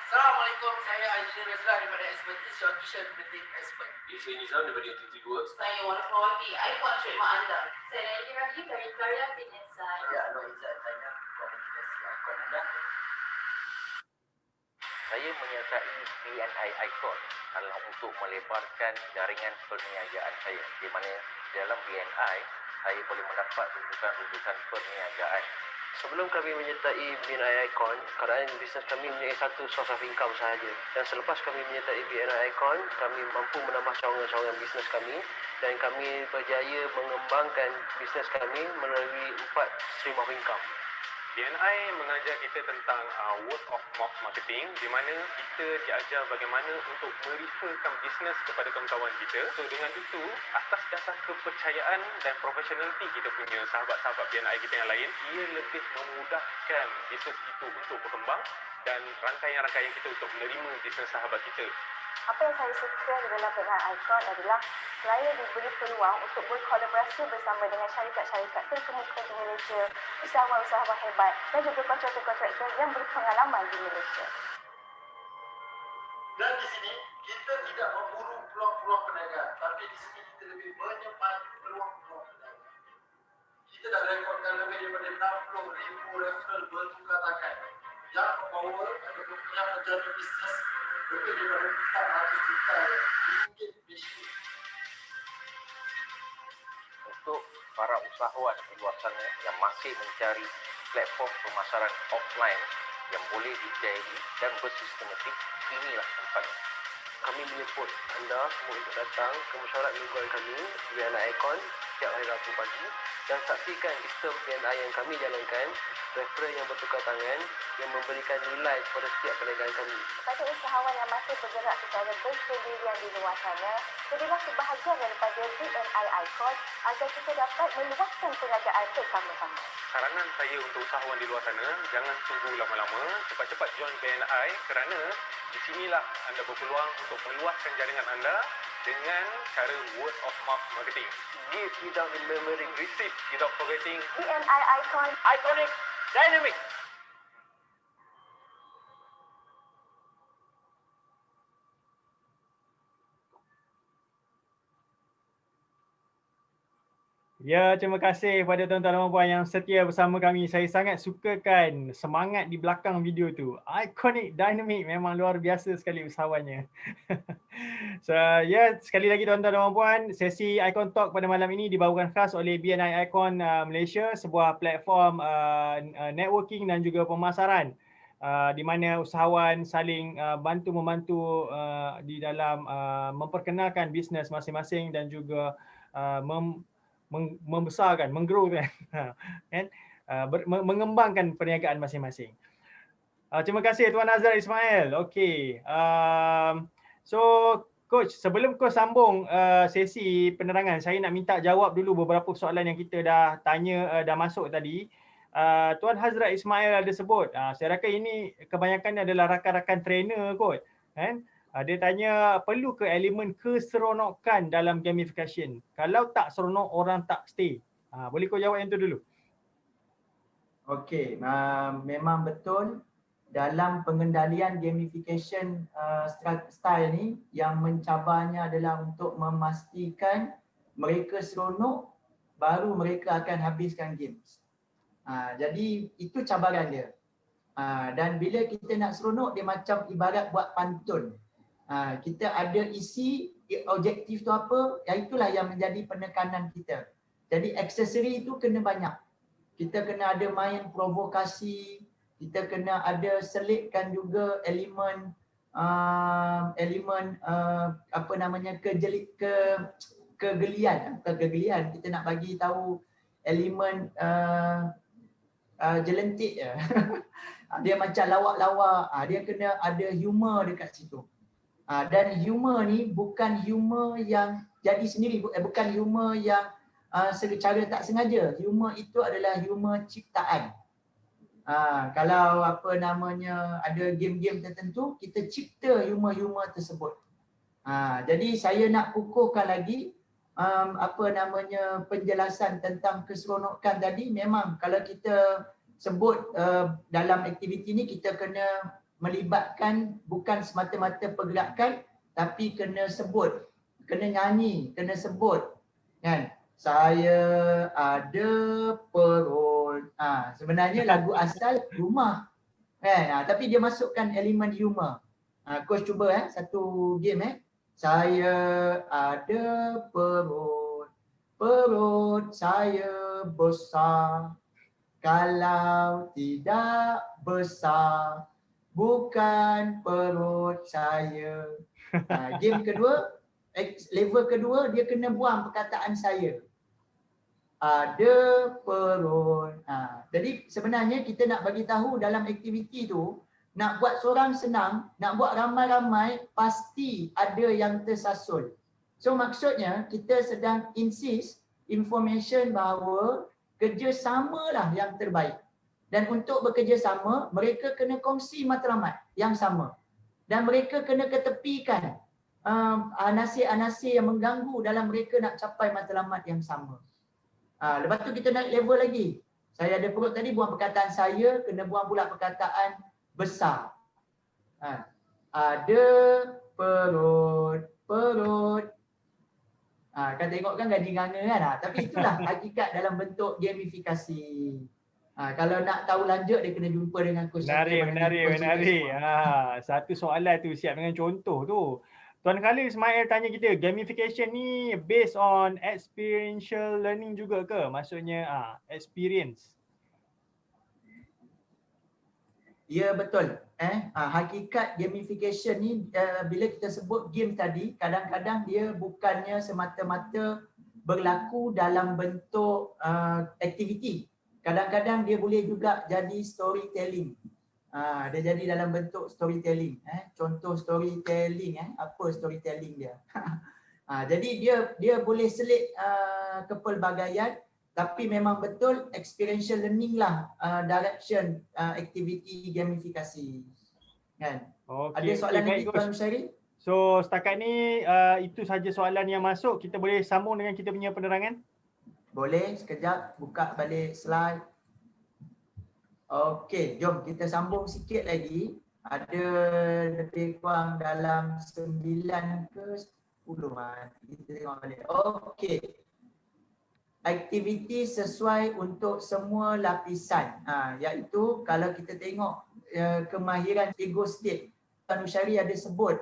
Assalamualaikum, saya Azizul Razlan daripada Expertise Your Kitchen Branding Expert. Saya Nizam daripada Entity Works. Saya Warna Wati, Icon trademark anda. Saya Nadia Rahim dari Karya Fitness Science. Ya, Aloh Izzat, saya Komunitas Icon anda. saya menyertai BNI Icon adalah untuk melebarkan jaringan perniagaan saya, di mana dalam BNI saya boleh mendapat rujukan-rujukan perniagaan. Sebelum kami menyertai BNI Icon, keadaan bisnes kami mempunyai satu source of income sahaja. Dan selepas kami menyertai BNI Icon, kami mampu menambah cawangan-cawangan bisnes kami dan kami berjaya mengembangkan bisnes kami melalui 4 stream of income. BNI mengajar kita tentang word of mouth marketing, di mana kita diajar bagaimana untuk mereferkan bisnes kepada kawan-kawan kita. So dengan itu, atas dasar kepercayaan dan profesionaliti kita punya sahabat-sahabat BNI kita yang lain, ia lebih memudahkan bisnes itu untuk berkembang dan rangkaian-rangkaian kita untuk menerima bisnes sahabat kita. Apa yang saya suka di dalam BNI Icon adalah saya diberi peluang untuk berkolaborasi bersama dengan syarikat-syarikat terkemuka di Malaysia, usahawan-usahawan hebat dan juga kontraktor-kontraktor yang berpengalaman di Malaysia. Dan di sini kita tidak memburu peluang-peluang perniagaan, tapi di sini kita lebih menyempati peluang-peluang perniagaan. Kita dah rekodkan lebih daripada 60,000 referral bertukar tangan yang membawa yang menjadi bisnes lebih daripada 400 juta ringgit bisnes. Untuk para usahawan di luar sana yang masih mencari platform pemasaran offline yang boleh dipercayai dan bersistematik, inilah tempatnya. Kami menyebut anda semua untuk datang ke mesyuarat mingguan kami di BNI Icon setiap hari Rabu pagi dan saksikan sistem BNI yang kami jalankan, referral yang bertukar tangan yang memberikan nilai kepada setiap perniagaan kami. Kepada usahawan yang masih bergerak secara bersendirian di luar sana, jadilah sebahagian daripada BNI Icon agar kita dapat meluaskan perniagaan bersama-sama. Saranan saya untuk usahawan di luar sana, jangan tunggu lama-lama, cepat-cepat join BNI kerana di sinilah anda berpeluang untuk meluaskan jaringan anda dengan cara word of mouth marketing. Give without remembering, Receive without forgetting. BNI Icon, iconic, dynamic. Ya, terima kasih kepada tuan-tuan dan puan yang setia bersama kami. Saya sangat sukakan semangat di belakang video tu. Iconic, dynamic, memang luar biasa sekali usahawannya. So, ya, sekali lagi tuan-tuan dan puan, sesi Icon Talk pada malam ini dibawakan khas oleh BNI Icon Malaysia, sebuah platform networking dan juga pemasaran di mana usahawan saling bantu-membantu di dalam memperkenalkan bisnes masing-masing dan juga membesarkan, menggrowkan, kan, mengembangkan perniagaan masing-masing. Terima kasih Tuan Azhar Ismail. Okey. So coach, sebelum kau sambung sesi penerangan, saya nak minta jawab dulu beberapa soalan yang kita dah tanya, dah masuk tadi. Tuan Hazrat Ismail ada sebut, saya rasa ini kebanyakan adalah rakan-rakan trainer kot, kan? Dia tanya, perlu ke elemen keseronokan dalam gamification? Kalau tak seronok, orang tak stay. Boleh kau jawab yang tu dulu? Okey, memang betul dalam pengendalian gamification style ni, yang mencabarnya adalah untuk memastikan mereka seronok baru mereka akan habiskan games. Jadi itu cabaran dia. Dan bila kita nak seronok, dia macam ibarat buat pantun. Kita ada isi objektif tu apa, itulah yang menjadi penekanan kita. Jadi aksesori itu kena banyak. Kita kena ada main provokasi, kita kena ada selitkan juga elemen apa namanya kegelian. Kita nak bagi tahu elemen jelentik je. Dia macam lawak-lawak, dia kena ada humor dekat situ. Dan humor ni bukan humor yang jadi sendiri, bukan humor yang secara tak sengaja. Humor itu adalah humor ciptaan. Kalau apa namanya ada game-game tertentu, kita cipta humor-humor tersebut. Jadi saya nak kukuhkan lagi apa namanya penjelasan tentang keseronokan tadi. Memang kalau kita sebut dalam aktiviti ni, kita kena melibatkan bukan semata-mata pergerakan, tapi kena sebut, kena nyanyi, kena sebut, kan? Saya ada perut. Sebenarnya lagu asal Rumah. Kan? Tapi dia masukkan elemen humor. Coach cuba satu game Saya ada perut saya besar. Kalau tidak besar, bukan perut saya. Game kedua, level kedua dia kena buang perkataan saya. Ada perut. Jadi sebenarnya kita nak bagi tahu dalam aktiviti tu, nak buat seorang senang, nak buat ramai-ramai pasti ada yang tersasul. So maksudnya kita sedang insist information bahawa kerjasamalah yang terbaik. Dan untuk bekerjasama, mereka kena kongsi matlamat yang sama. Dan mereka kena ketepikan anasir-anasir yang mengganggu dalam mereka nak capai matlamat yang sama. Lepas tu kita naik level lagi. Saya ada perut tadi, buang perkataan saya, kena buang pula perkataan besar. Ada perut. Kan tengok kan gaji ganga kan. Tapi itulah hakikat dalam bentuk gamifikasi. Kalau nak tahu lanjut dia kena jumpa dengan Coach Syakir. Menarik. Satu soalan tu siap dengan contoh tu. Tuan Khalil Ismail tanya kita, gamification ni based on experiential learning juga ke? Maksudnya experience. Ya betul. Hakikat gamification ni bila kita sebut game tadi, kadang-kadang dia bukannya semata-mata berlaku dalam bentuk aktiviti. Kadang-kadang dia boleh juga jadi storytelling. Dia jadi dalam bentuk storytelling. Contoh storytelling, apa storytelling dia? Jadi dia boleh selit kepelbagaian, tapi memang betul experiential learning lah direction aktiviti gamifikasi. Kan? Ada soalan lagi Tuan Syari? So setakat ni itu saja soalan yang masuk. Kita boleh sambung dengan kita punya penerangan? Boleh, sekejap buka balik slide. Okey, jom kita sambung sikit lagi. Ada lebih kurang dalam 9 ke 10 kita tengok balik. Okey. Aktiviti sesuai untuk semua lapisan. Iaitu kalau kita tengok kemahiran ego state, Tuan Syari ada sebut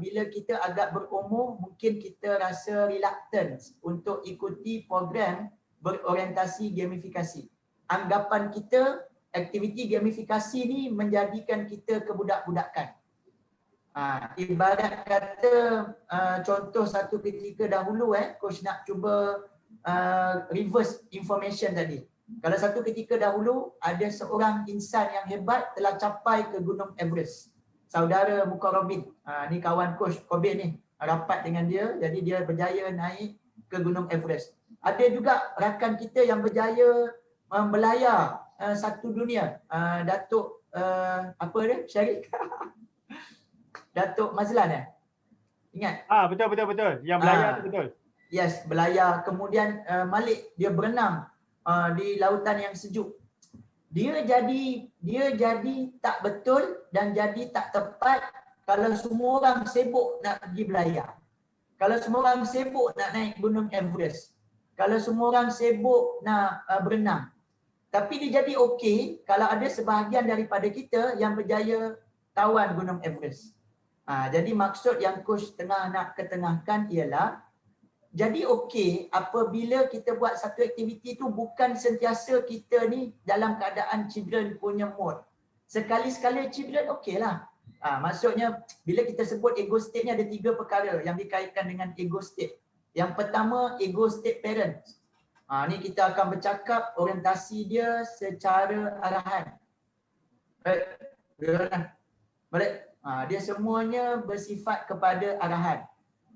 bila kita agak berumur mungkin kita rasa reluctant untuk ikuti program berorientasi gamifikasi. Anggapan kita aktiviti gamifikasi ni menjadikan kita kebudak-budakan. Ibarat kata contoh satu ketika dahulu Coach nak cuba reverse information tadi. Kalau satu ketika dahulu ada seorang insan yang hebat telah capai ke Gunung Everest. Saudara Mukarrabin, ni kawan Coach Kobin ni, rapat dengan dia, jadi dia berjaya naik ke Gunung Everest. Ada juga rakan kita yang berjaya belayar satu dunia, Datuk apa dia? Syarif. Datuk Mazlan Ingat? Betul. Yang belayar tu betul. Yes, belayar. Kemudian Malik dia berenang di lautan yang sejuk. Dia jadi tak betul dan jadi tak tepat kalau semua orang sibuk nak pergi belayar. Kalau semua orang sibuk nak naik Gunung Everest. Kalau semua orang sibuk nak berenang. Tapi dia jadi okey kalau ada sebahagian daripada kita yang berjaya tawan Gunung Everest. Jadi maksud yang Coach tengah nak ketengahkan ialah jadi okey apabila kita buat satu aktiviti tu bukan sentiasa kita ni dalam keadaan children punya mode. Sekali-sekala children okey lah. Maksudnya bila kita sebut ego state ni ada 3 perkara yang dikaitkan dengan ego state. Yang pertama ego state parents. Ni kita akan bercakap orientasi dia secara arahan. Balik. Dia semuanya bersifat kepada arahan.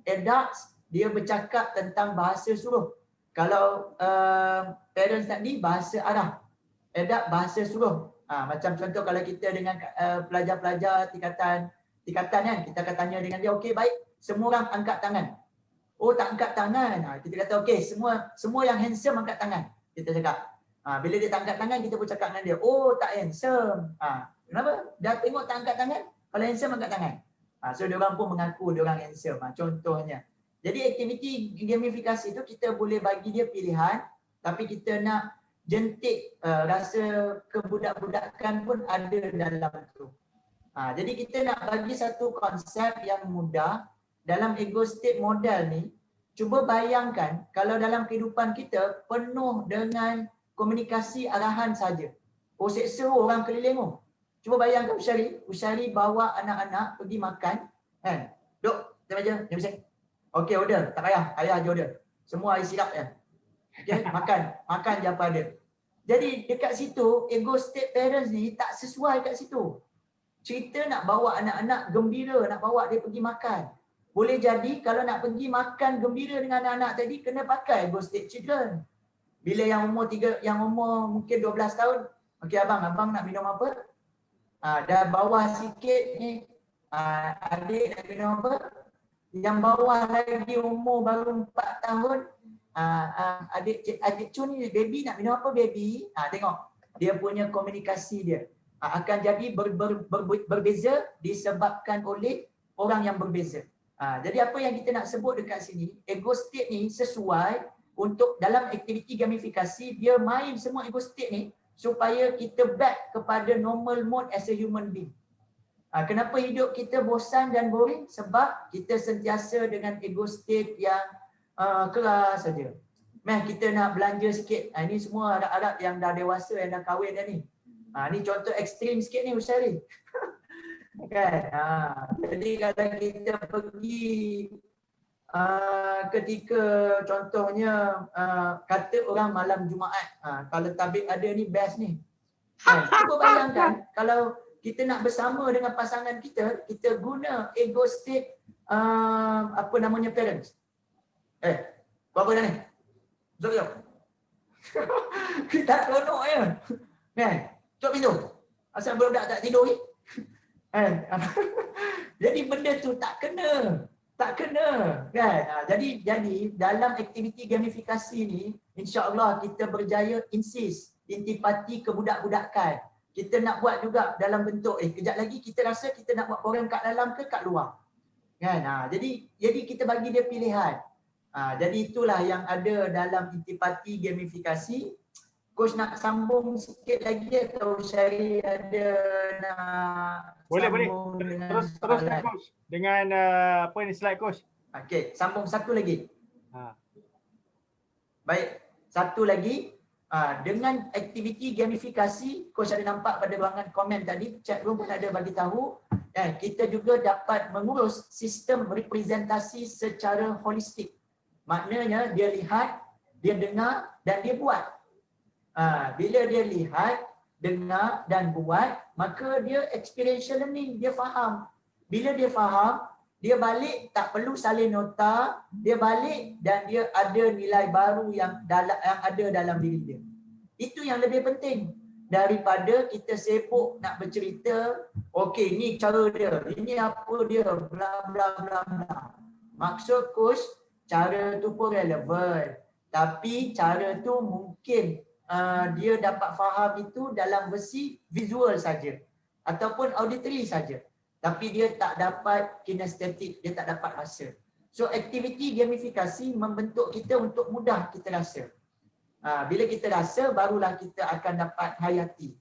Adults dia bercakap tentang bahasa suruh. Kalau parents tadi bahasa arah. Adult bahasa suruh. Macam contoh kalau kita dengan pelajar-pelajar tingkatan kan, kita akan tanya dengan dia, okey baik, semua orang angkat tangan. Oh tak angkat tangan. Kita kata okey, semua yang handsome angkat tangan. Kita cakap. Bila dia tak angkat tangan, kita pun cakap dengan dia, oh tak handsome. Kenapa? Dah tengok tak angkat tangan? Kalau handsome angkat tangan. So dia orang pun mengaku dia orang handsome. Contohnya. Jadi aktiviti gamifikasi tu kita boleh bagi dia pilihan, tapi kita nak jentik rasa kebudak-budakan pun ada dalam tu. Jadi kita nak bagi satu konsep yang mudah dalam ego state model ni. Cuba bayangkan kalau dalam kehidupan kita penuh dengan komunikasi arahan saja. Seksa orang keliling. Cuba bayangkan Usyari bawa anak-anak pergi makan, kan? Duk, dia meja, dia bising. Okey, order, tak payah, ayah je order. Semua air sirap je. Okey, makan je apa ada. Jadi dekat situ ego state parents ni tak sesuai kat situ. Cerita nak bawa anak-anak gembira, nak bawa dia pergi makan. Boleh jadi kalau nak pergi makan gembira dengan anak-anak tadi kena pakai ego state children. Bila yang umur mungkin 12 tahun, okey abang nak minum apa? Dah bawah sikit ni, adik nak minum apa? Yang bawah lagi umur baru 4 tahun, adik Cun ni, baby nak minum apa baby? Tengok, dia punya komunikasi dia akan jadi berbeza disebabkan oleh orang yang berbeza. Jadi apa yang kita nak sebut dekat sini, ego state ni sesuai untuk dalam aktiviti gamifikasi, dia main semua ego state ni supaya kita back kepada normal mode as a human being. Kenapa hidup kita bosan dan boring? Sebab kita sentiasa dengan ego state yang keras saja. Kita nak belanja sikit. Ini semua Arab-Arab yang dah dewasa, yang dah kahwin dah ni. Ni contoh ekstrim sikit ni Usyari. Kan? Jadi kalau kita pergi ketika contohnya kata orang malam Jumaat, kalau tabik ada ni best ni. Cuba bayangkan kalau kita nak bersama dengan pasangan kita, kita guna ego state apa namanya parents. Apa dah ni? Jom. Kita seronok je. Kan? Tutup pintu. Asal budak tak tidur ni. Jadi benda tu tak kena kan. Jadi dalam aktiviti gamifikasi ni insya-Allah kita berjaya insist intipati kebudak-budakan. Kita nak buat juga dalam bentuk kejap lagi kita rasa kita nak buat program kat dalam ke kat luar. Kan? Jadi kita bagi dia pilihan. Jadi itulah yang ada dalam intipati gamifikasi. Coach nak sambung sikit lagi atau Syari ada nak boleh. Teruskan Coach dengan apa ni slide Coach. Okey, sambung satu lagi. Baik, satu lagi dengan aktiviti gamifikasi, Coach ada nampak pada ruangan komen tadi, chat room pun ada bagi tahu, kita juga dapat mengurus sistem representasi secara holistik. Maknanya dia lihat, dia dengar dan dia buat. Bila dia lihat, dengar dan buat, maka dia experiential learning, dia faham. Bila dia faham, dia balik tak perlu salin nota, dia balik dan dia ada nilai baru yang ada dalam diri dia. Itu yang lebih penting daripada kita sibuk nak bercerita, okey ni cara dia, ini apa dia, bla bla bla bla. Maksud coach, cara tu pun relevan, tapi cara tu mungkin dia dapat faham itu dalam versi visual saja ataupun auditory saja, tapi dia tak dapat kinestetik, dia tak dapat rasa. So aktiviti gamifikasi membentuk kita untuk mudah kita rasa. Bila kita rasa, barulah kita akan dapat hayati.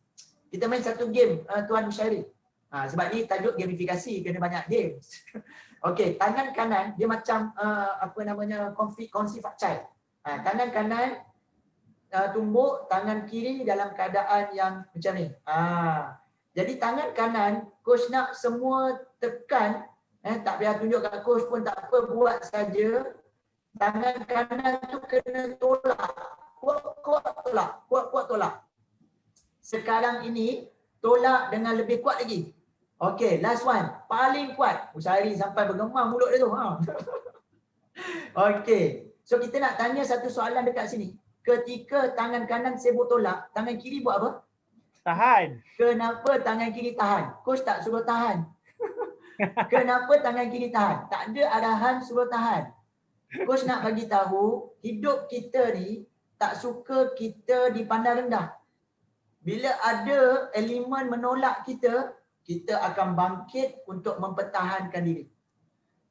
Kita main satu game, Tuan Syarif. Sebab ni tajuk gamifikasi, kena banyak games. Okey, tangan kanan dia macam apa namanya kongsi fakcai. Tangan kanan tumbuk, tangan kiri dalam keadaan yang macam ni. Jadi tangan kanan, coach nak semua tekan, tak payah tunjuk kat coach pun tak apa, buat saja. Tangan kanan tu kena tolak. Kuat tolak. Sekarang ini tolak dengan lebih kuat lagi. Okey, last one. Paling kuat. Usyari sampai bergemam mulut dia tu. Okey. So kita nak tanya satu soalan dekat sini. Ketika tangan kanan sibuk tolak, tangan kiri buat apa? Tahan. Kenapa tangan kiri tahan? Coach tak suruh tahan. Kenapa tangan kiri tahan? Tak ada arahan suruh tahan. Coach nak bagi tahu, hidup kita ni tak suka kita dipandang rendah. Bila ada elemen menolak kita, kita akan bangkit untuk mempertahankan diri.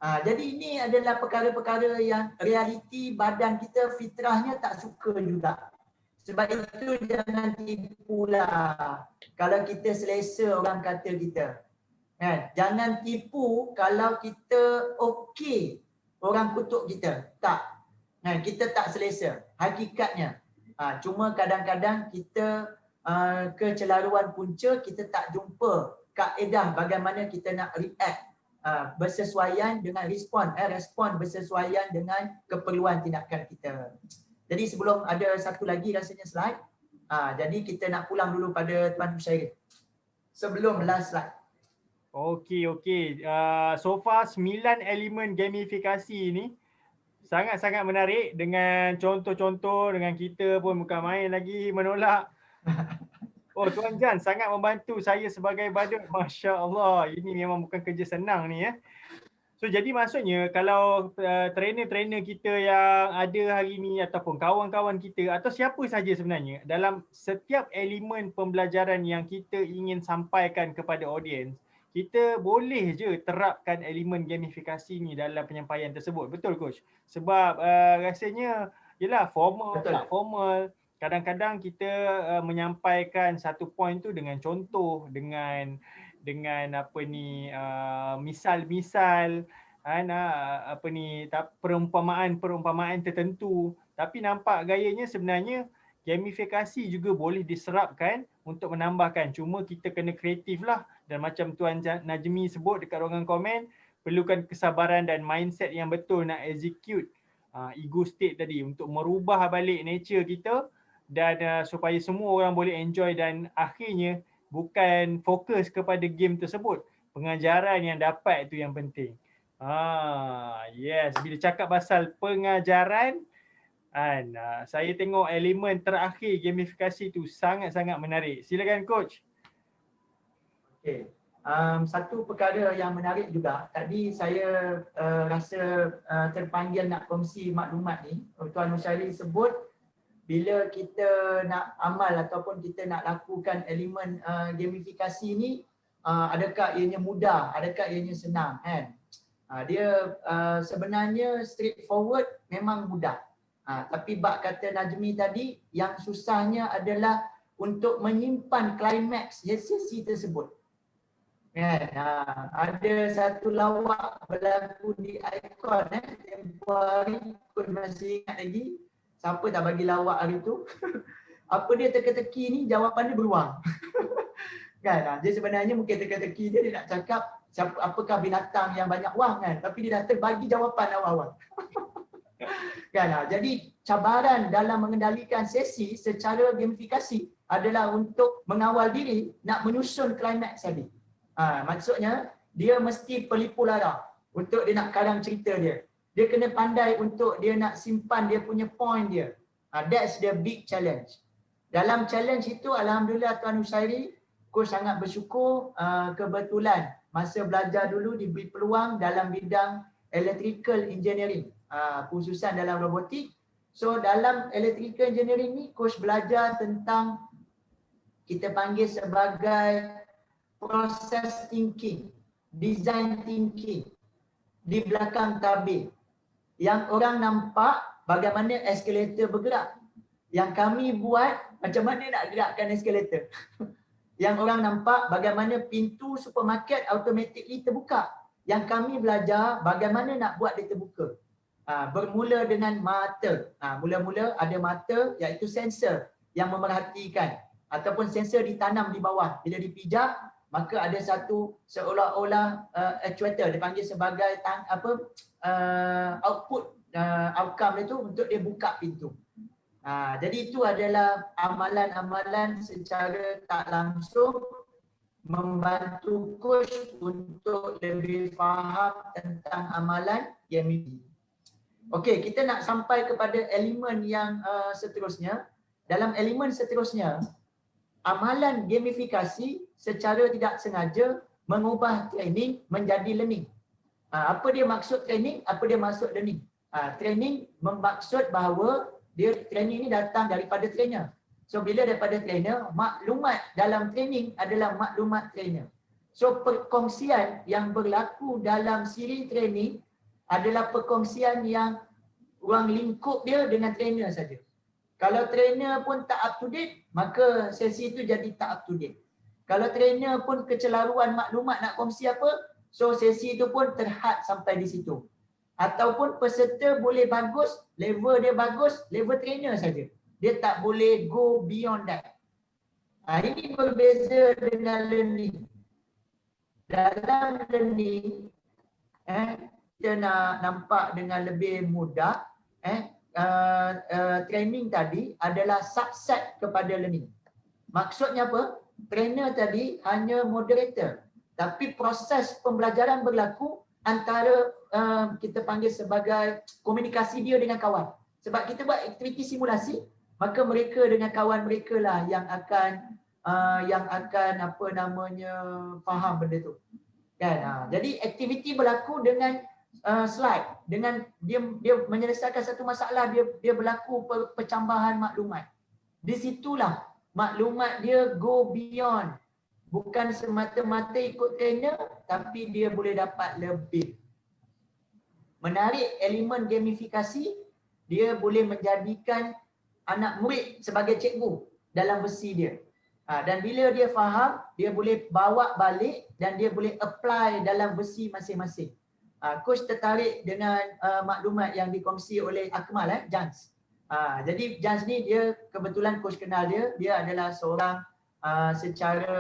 Jadi ini adalah perkara-perkara yang realiti badan kita fitrahnya tak suka juga. Sebab itu jangan tipulah kalau kita selesa orang kata kita. Kan? Jangan tipu kalau kita okey orang kutuk kita. Tak. Kan? Kita tak selesa. Hakikatnya. Cuma kadang-kadang kita kecelaruan punca, kita tak jumpa kaedah bagaimana kita nak react bersesuaian dengan respon bersesuaian dengan keperluan tindakan kita. Jadi sebelum ada satu lagi rasanya slide, jadi kita nak pulang dulu pada Tuan Husairi sebelum last slide. Okey. So far 9 elemen gamifikasi ni sangat-sangat menarik dengan contoh-contoh, dengan kita pun bukan main lagi menolak. Oh, Tuan Jan sangat membantu saya sebagai badut. Masya Allah, ini memang bukan kerja senang ni ya. So jadi maksudnya kalau trainer-trainer kita yang ada hari ni ataupun kawan-kawan kita atau siapa saja sebenarnya, dalam setiap elemen pembelajaran yang kita ingin sampaikan kepada audiens, kita boleh je terapkan elemen gamifikasi ni dalam penyampaian tersebut. Betul coach? Sebab rasanya yelah formal, tak formal. Kadang-kadang kita menyampaikan satu point tu dengan contoh, dengan misal-misal, perumpamaan tertentu. Tapi nampak gayanya sebenarnya gamifikasi juga boleh diserapkan untuk menambahkan. Cuma kita kena kreatif lah. Dan macam Tuan Najmi sebut dekat ruangan komen, perlukan kesabaran dan mindset yang betul nak execute ego state tadi untuk merubah balik nature kita dan supaya semua orang boleh enjoy dan akhirnya bukan fokus kepada game tersebut. Pengajaran yang dapat itu yang penting. Yes, bila cakap pasal pengajaran, saya tengok elemen terakhir gamifikasi tu sangat-sangat menarik. Silakan coach. Okay. Satu perkara yang menarik juga, tadi saya rasa terpanggil nak kongsi maklumat ni. Tuan Husairi sebut bila kita nak amal ataupun kita nak lakukan elemen gamifikasi ni, adakah ianya mudah, adakah ianya senang kan? Dia sebenarnya straightforward, memang mudah. Tapi bab kata Najmi tadi, yang susahnya adalah untuk menyimpan klimaks sesi tersebut. Ada satu lawak berlaku di Icon tempoh hari, aku masih ingat lagi. Siapa tak bagi lawak hari tu? Apa dia teka-teki ni, jawapan dia beruang. Kan? Dia sebenarnya mungkin teka-teki dia nak cakap apakah binatang yang banyak wang kan, tapi dia dah terbagi jawapan awal-awal. Kan? Jadi cabaran dalam mengendalikan sesi secara gamifikasi adalah untuk mengawal diri nak menyusun klimaks tadi. Maksudnya dia mesti pelipu lara untuk dia nak karang cerita dia. Dia kena pandai untuk dia nak simpan dia punya point dia. That's the big challenge. Dalam challenge itu, alhamdulillah Tuan Husairi, aku sangat bersyukur kebetulan masa belajar dulu diberi peluang dalam bidang electrical engineering, khususan dalam robotik. So dalam electrical engineering ni, coach belajar tentang kita panggil sebagai process thinking, design thinking di belakang tabir. Yang orang nampak bagaimana eskalator bergerak. Yang kami buat macam mana nak gerakkan eskalator. Yang orang nampak bagaimana pintu supermarket automatically terbuka. Yang kami belajar bagaimana nak buat dia terbuka. Bermula dengan mata. Mula-mula ada mata iaitu sensor yang memerhatikan. Ataupun sensor ditanam di bawah. Bila dipijak, maka ada satu seolah-olah actuator, dipanggil sebagai output outcome itu untuk dia buka pintu. Jadi itu adalah amalan-amalan secara tak langsung membantu coach untuk lebih faham tentang amalan gamifikasi. Okey, kita nak sampai kepada elemen yang seterusnya. Dalam elemen seterusnya, amalan gamifikasi secara tidak sengaja mengubah training menjadi learning. Apa dia maksud training? Apa dia maksud learning? Training bermaksud bahawa training ni datang daripada trainer. So bila daripada trainer, maklumat dalam training adalah maklumat trainer. So perkongsian yang berlaku dalam siri training adalah perkongsian yang ruang lingkup dia dengan trainer saja. Kalau trainer pun tak up to date, maka sesi itu jadi tak up to date. Kalau trainer pun kecelaruan maklumat nak kongsi apa, so sesi itu pun terhad sampai di situ. Ataupun peserta boleh bagus, level dia bagus, level trainer saja. Dia tak boleh go beyond that. Ini berbeza dengan learning. Dalam learning, kita nak nampak dengan lebih mudah, training tadi adalah subset kepada learning. Maksudnya apa? Trainer tadi hanya moderator, tapi proses pembelajaran berlaku antara kita panggil sebagai komunikasi dia dengan kawan. Sebab kita buat aktiviti simulasi, maka mereka dengan kawan mereka lah yang akan apa namanya faham benda tu. Kan? Jadi aktiviti berlaku dengan slide, dengan dia menyelesaikan satu masalah, dia berlaku percambahan maklumat. Di situlah maklumat dia go beyond. Bukan semata-mata ikut trainer, tapi dia boleh dapat lebih. Menarik elemen gamifikasi, dia boleh menjadikan anak murid sebagai cikgu dalam versi dia. Dan bila dia faham, dia boleh bawa balik dan dia boleh apply dalam versi masing-masing. Coach tertarik dengan maklumat yang dikongsi oleh Akmal, Jans. Jadi Jans ni dia kebetulan coach kenal dia adalah seorang secara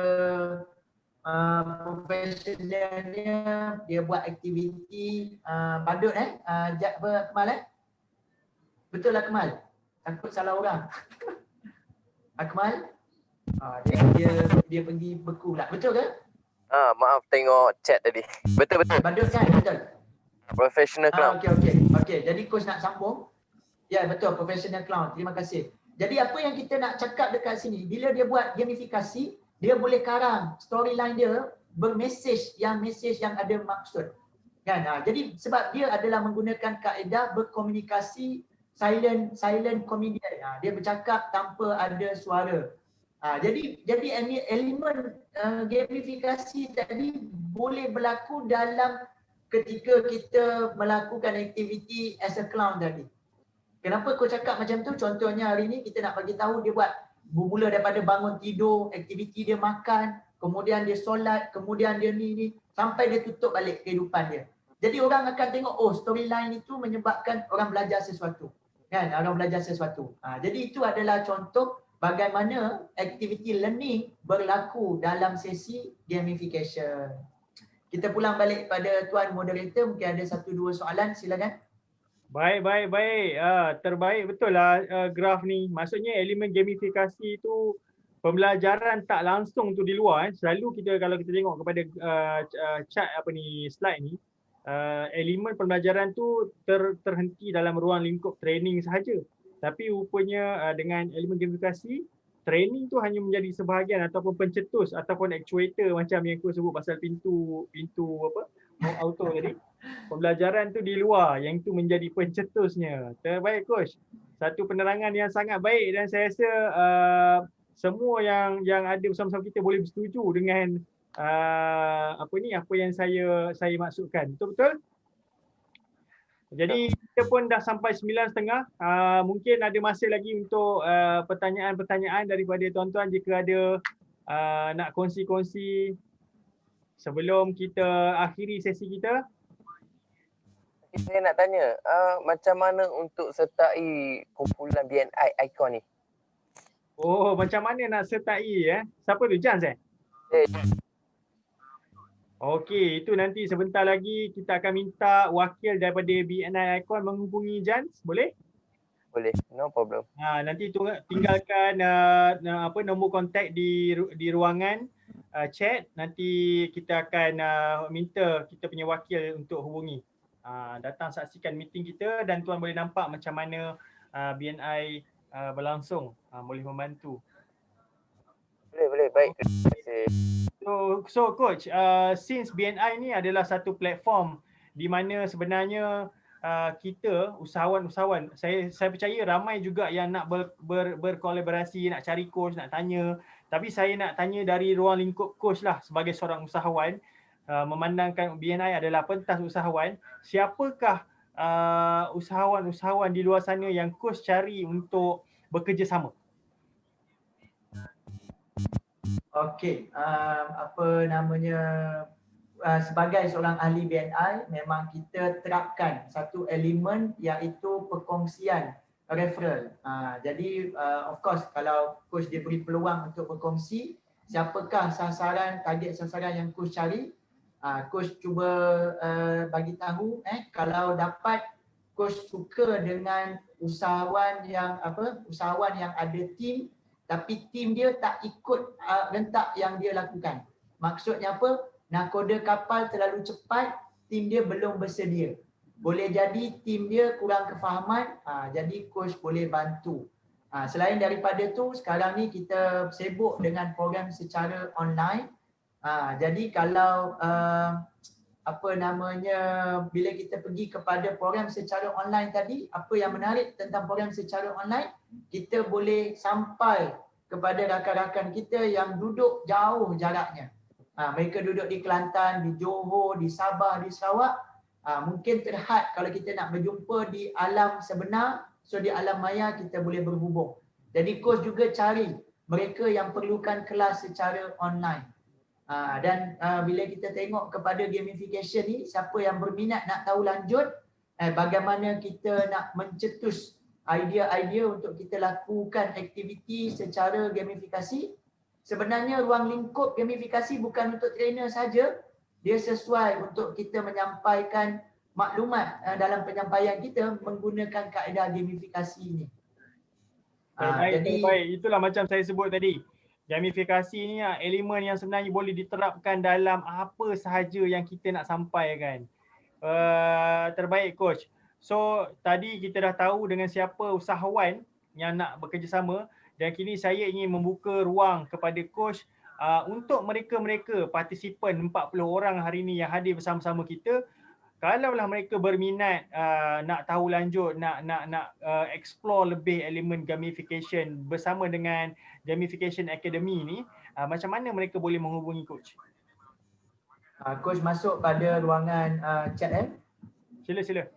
profesionalnya dia buat aktiviti badut apa Akmal betul Akmal? Takut salah orang. Akmal dia pergi beku pula. Betul ke? Maaf tengok chat tadi. Betul. Badut kan? Betul. Professional clown. Okey. Jadi coach nak sambung. Ya betul, professional clown. Terima kasih. Jadi apa yang kita nak cakap dekat sini, bila dia buat gamifikasi, dia boleh karang storyline dia bermesej yang ada maksud. Kan? Jadi sebab dia adalah menggunakan kaedah berkomunikasi silent comedian. Dia bercakap tanpa ada suara. Jadi elemen gamifikasi tadi boleh berlaku dalam ketika kita melakukan aktiviti as a clown tadi. Kenapa kau cakap macam tu? Contohnya hari ni kita nak bagi tahu dia buat bermula daripada bangun tidur, aktiviti dia makan, kemudian dia solat, kemudian dia ni sampai dia tutup balik kehidupan dia. Jadi orang akan tengok storyline itu menyebabkan orang belajar sesuatu. Kan? Orang belajar sesuatu. Jadi itu adalah contoh bagaimana aktiviti learning berlaku dalam sesi gamification. Kita pulang balik pada tuan moderator, mungkin ada 1-2 soalan, silakan. Baik. Terbaik betul lah graf ni. Maksudnya elemen gamifikasi tu pembelajaran tak langsung tu di luar. Selalu kalau kita tengok kepada chart slide ni, elemen pembelajaran tu terhenti dalam ruang lingkup training sahaja. Tapi rupanya dengan elemen gamifikasi, training tu hanya menjadi sebahagian ataupun pencetus ataupun actuator macam yang aku sebut pasal pintu auto tadi. Pembelajaran tu di luar, yang tu menjadi pencetusnya. Terbaik coach. Satu penerangan yang sangat baik dan saya rasa semua yang ada bersama-sama kita boleh bersetuju dengan apa yang saya maksudkan. Betul-betul? Jadi kita pun dah sampai 9.30. Mungkin ada masa lagi untuk pertanyaan-pertanyaan daripada tuan-tuan jika ada nak kongsi-kongsi sebelum kita akhiri sesi kita. Saya nak tanya, macam mana untuk sertai kumpulan BNI Icon ni? Oh, macam mana nak sertai Siapa tu? Jans Okey, itu nanti sebentar lagi kita akan minta wakil daripada BNI Icon menghubungi Jans, boleh? Boleh, no problem. Nanti tinggalkan nombor kontak di ruangan chat, nanti kita akan minta kita punya wakil untuk hubungi. Datang saksikan meeting kita dan tuan boleh nampak macam mana BNI berlangsung, boleh membantu. Boleh, baik. So coach, since BNI ni adalah satu platform di mana sebenarnya kita usahawan-usahawan, saya percaya ramai juga yang nak berkolaborasi, nak cari coach, nak tanya. Tapi saya nak tanya dari ruang lingkup coach lah sebagai seorang usahawan, memandangkan BNI adalah pentas usahawan, siapakah usahawan-usahawan di luar sana yang coach cari untuk bekerjasama? Okey, apa namanya, sebagai seorang ahli BNI memang kita terapkan satu elemen iaitu perkongsian referral. Jadi of course kalau coach dia beri peluang untuk berkongsi, siapakah sasaran, target sasaran yang coach cari, coach cuba bagi tahu kalau dapat coach suka dengan usahawan yang ada tim tapi tim dia tak ikut rentak yang dia lakukan. Maksudnya apa? Nakoda kapal terlalu cepat, tim dia belum bersedia. Boleh jadi tim dia kurang kefahaman, jadi coach boleh bantu. Selain daripada tu, sekarang ni kita sibuk dengan program secara online. Jadi kalau bila kita pergi kepada program secara online tadi, apa yang menarik tentang program secara online, kita boleh sampai kepada rakan-rakan kita yang duduk jauh jaraknya. Mereka duduk di Kelantan, di Johor, di Sabah, di Sarawak. Mungkin terhad kalau kita nak berjumpa di alam sebenar, so di alam maya kita boleh berhubung. Jadi coach juga cari mereka yang perlukan kelas secara online. Dan bila kita tengok kepada gamification ni, siapa yang berminat nak tahu lanjut bagaimana kita nak mencetus idea-idea untuk kita lakukan aktiviti secara gamifikasi. Sebenarnya ruang lingkup gamifikasi bukan untuk trainer saja, dia sesuai untuk kita menyampaikan maklumat dalam penyampaian kita menggunakan kaedah gamifikasi ini. Baik. Itulah macam saya sebut tadi. Gamifikasi ni elemen yang sebenarnya boleh diterapkan dalam apa sahaja yang kita nak sampaikan. Terbaik coach. So tadi kita dah tahu dengan siapa usahawan yang nak bekerjasama, dan kini saya ingin membuka ruang kepada coach untuk mereka-mereka partisipan 40 orang hari ini yang hadir bersama-sama kita. Kalaulah mereka berminat nak tahu lanjut, nak explore lebih elemen gamification bersama dengan Gamification Academy ni, macam mana mereka boleh menghubungi coach? Coach masuk pada ruangan chat Sila.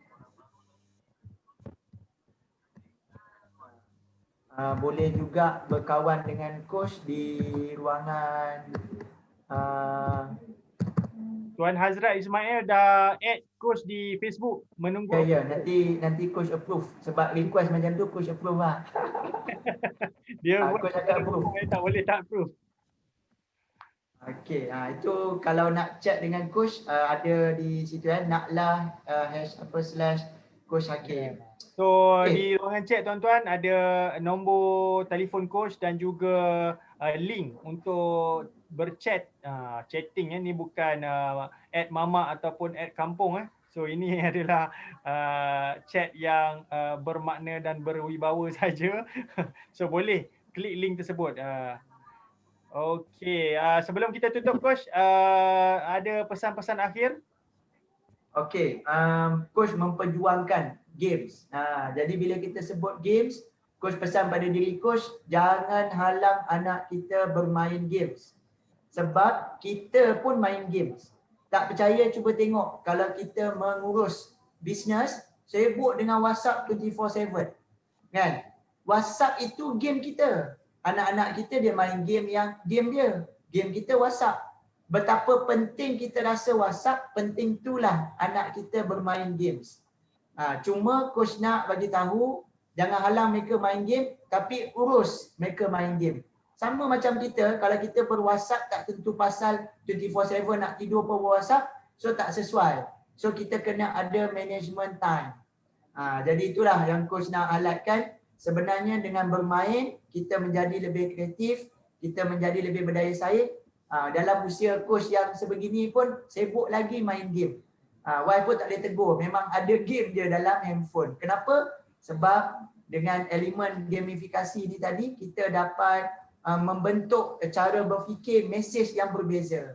Boleh juga berkawan dengan coach di ruangan Tuan Hazrat Ismail dah add coach di Facebook, menunggu. Ya, nanti coach approve sebab request macam tu coach approve lah. Dia coach akan approve. Tak boleh tak approve. Okey, itu kalau nak chat dengan coach ada di situ naklah /coach Hakim. So di ruangan chat tuan-tuan ada nombor telefon coach dan juga link untuk berchat. Chatting ni bukan at mama ataupun at kampung. So ini adalah chat yang bermakna dan berwibawa saja. So boleh klik link tersebut. Okey, sebelum kita tutup coach, ada pesan-pesan akhir? Okey, coach memperjuangkan games. Jadi bila kita sebut games, coach pesan pada diri coach, jangan halang anak kita bermain games. Sebab kita pun main games. Tak percaya cuba tengok kalau kita mengurus bisnes, sibuk dengan WhatsApp 24/7. Kan? WhatsApp itu game kita. Anak-anak kita dia main game yang game dia. Game kita WhatsApp. Betapa penting kita rasa WhatsApp, penting itulah anak kita bermain games. Cuma coach nak bagi tahu jangan halang mereka main game tapi urus mereka main game. Sama macam kita, kalau kita ber-WhatsApp tak tentu pasal 24/7 nak tidur per WhatsApp, so tak sesuai. So kita kena ada management time. Jadi itulah yang coach nak highlightkan. Sebenarnya dengan bermain kita menjadi lebih kreatif, kita menjadi lebih berdaya saing. Dalam usia coach yang sebegini pun sibuk lagi main game. Wife pun tak boleh tegur, memang ada game je dalam handphone. Kenapa? Sebab dengan elemen gamifikasi ni tadi kita dapat membentuk cara berfikir mesej yang berbeza.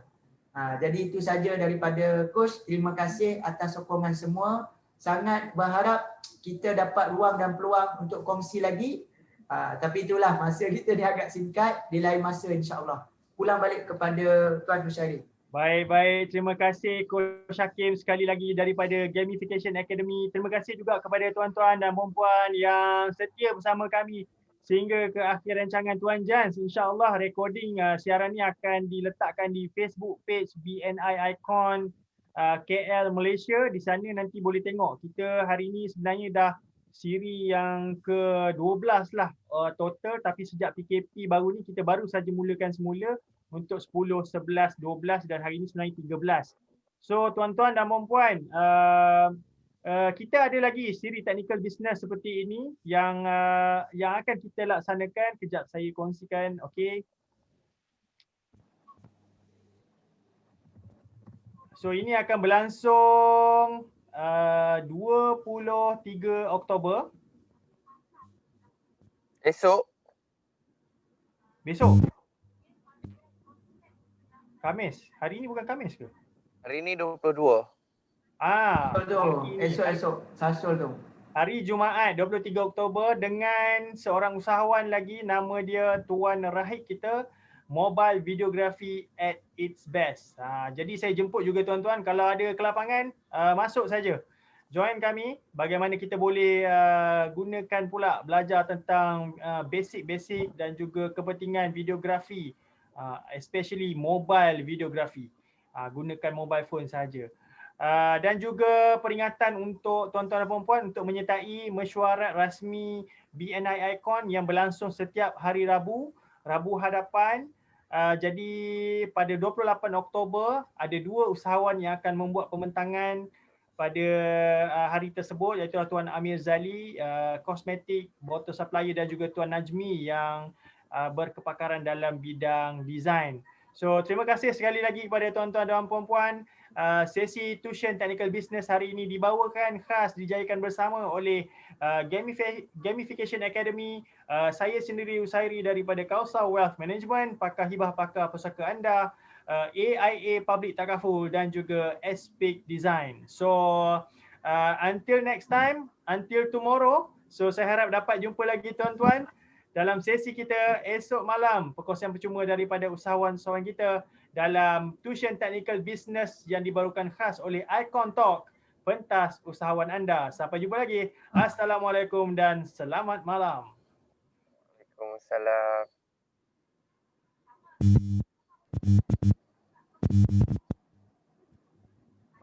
Jadi itu saja daripada coach. Terima kasih atas sokongan semua. Sangat berharap kita dapat ruang dan peluang untuk kongsi lagi. Tapi itulah masa kita ni agak singkat, di lain masa insya-Allah. Pulang balik kepada Tuan Musyarif. Baik. Terima kasih Coach Hakim sekali lagi daripada Gamification Academy. Terima kasih juga kepada tuan-tuan dan puan-puan yang setia bersama kami sehingga ke akhir rancangan Tuan Jans. InsyaAllah recording siaran ni akan diletakkan di Facebook page BNI Icon KL Malaysia. Di sana nanti boleh tengok. Kita hari ni sebenarnya dah siri yang ke-12 lah total, tapi sejak PKP baru ni kita baru saja mulakan semula untuk 10, 11, 12 dan hari ni sebenarnya 13. So tuan-tuan dan puan-puan, kita ada lagi siri technical business seperti ini yang akan kita laksanakan. Kejap saya kongsikan, okey. So ini akan berlangsung 23 Oktober. Esok. Besok. Khamis. Hari ini bukan Khamis ke? Hari ni 22. Esok Sasul tu. Hari Jumaat 23 Oktober dengan seorang usahawan lagi, nama dia Tuan Rahid kita, Mobile Videography at its best. Jadi saya jemput juga tuan-tuan, kalau ada kelapangan masuk saja. Join kami, bagaimana kita boleh gunakan pula belajar tentang basic-basic dan juga kepentingan videografi, especially mobile videografi. Gunakan mobile phone saja. Dan juga peringatan untuk tuan-tuan dan puan-puan untuk menyertai mesyuarat rasmi BNI Icon yang berlangsung setiap hari Rabu hadapan. Jadi pada 28 Oktober ada 2 usahawan yang akan membuat pembentangan pada hari tersebut, iaitu Tuan Amir Zali, kosmetik, bottle supplier, dan juga Tuan Najmi yang berkepakaran dalam bidang design. So terima kasih sekali lagi kepada tuan-tuan dan puan-puan. Sesi Tuition Technical Business hari ini dibawakan khas, dijayakan bersama oleh Gamification Academy, saya sendiri Usairi daripada Kausa Wealth Management, pakar hibah pakar pusaka anda, AIA Public Takaful dan juga Speak Design. So until next time, until tomorrow. So saya harap dapat jumpa lagi tuan-tuan dalam sesi kita esok malam, perkongsian percuma daripada usahawan-usahawan kita dalam Tuition Technical Business yang dibarukan khas oleh Icon Talk, pentas usahawan anda. Sampai jumpa lagi. Assalamualaikum dan selamat malam. Waalaikumsalam.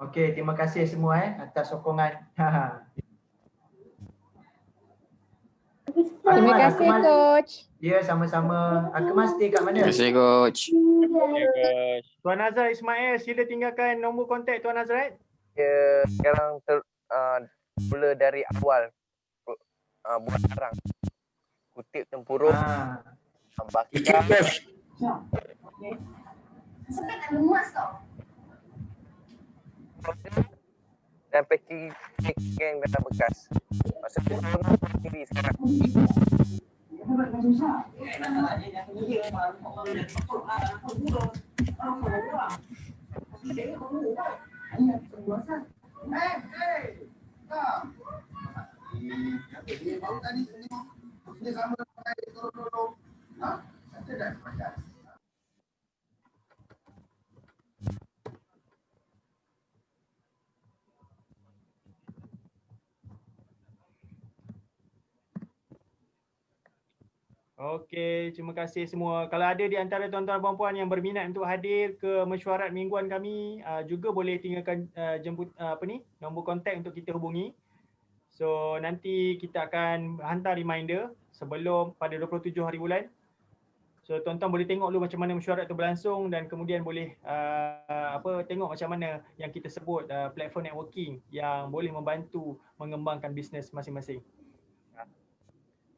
Okey, terima kasih semua atas sokongan. Terima kasih Coach. Ya, sama-sama. Akmal stay kat mana? Terima kasih Coach. Tuan Azrael Ismail, sila tinggalkan nombor kontak Tuan Azrael. Ya, sekarang mula dari awal buat barang. Kutip tempurung. Bakar. Dan packing dalam bekas. Maksudnya sendiri sekarang. Okey, terima kasih semua. Kalau ada di antara tuan-tuan dan puan-puan yang berminat untuk hadir ke mesyuarat mingguan kami, juga boleh tinggalkan nombor kontak untuk kita hubungi. So nanti kita akan hantar reminder sebelum pada 27 hari bulan. So tuan-tuan boleh tengok dulu macam mana mesyuarat itu berlangsung dan kemudian boleh tengok macam mana yang kita sebut platform networking yang boleh membantu mengembangkan bisnes masing-masing.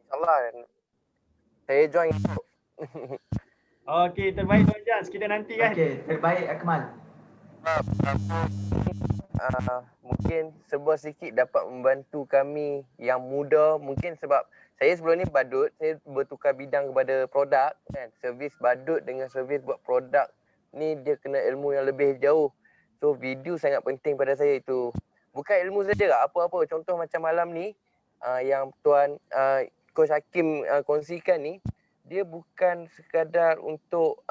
InsyaAllah. Saya join. Okey, terbaik Tuan Jans. Kita nanti kan. Okey, terbaik Akmal. Mungkin sebuah sikit dapat membantu kami yang muda. Mungkin sebab saya sebelum ni badut, saya bertukar bidang kepada produk kan. Servis badut dengan servis buat produk ni dia kena ilmu yang lebih jauh. So video sangat penting pada saya itu. Bukan ilmu saja, apa-apa. Contoh macam malam ni yang Tuan Coach Hakim kongsikan ni, dia bukan sekadar untuk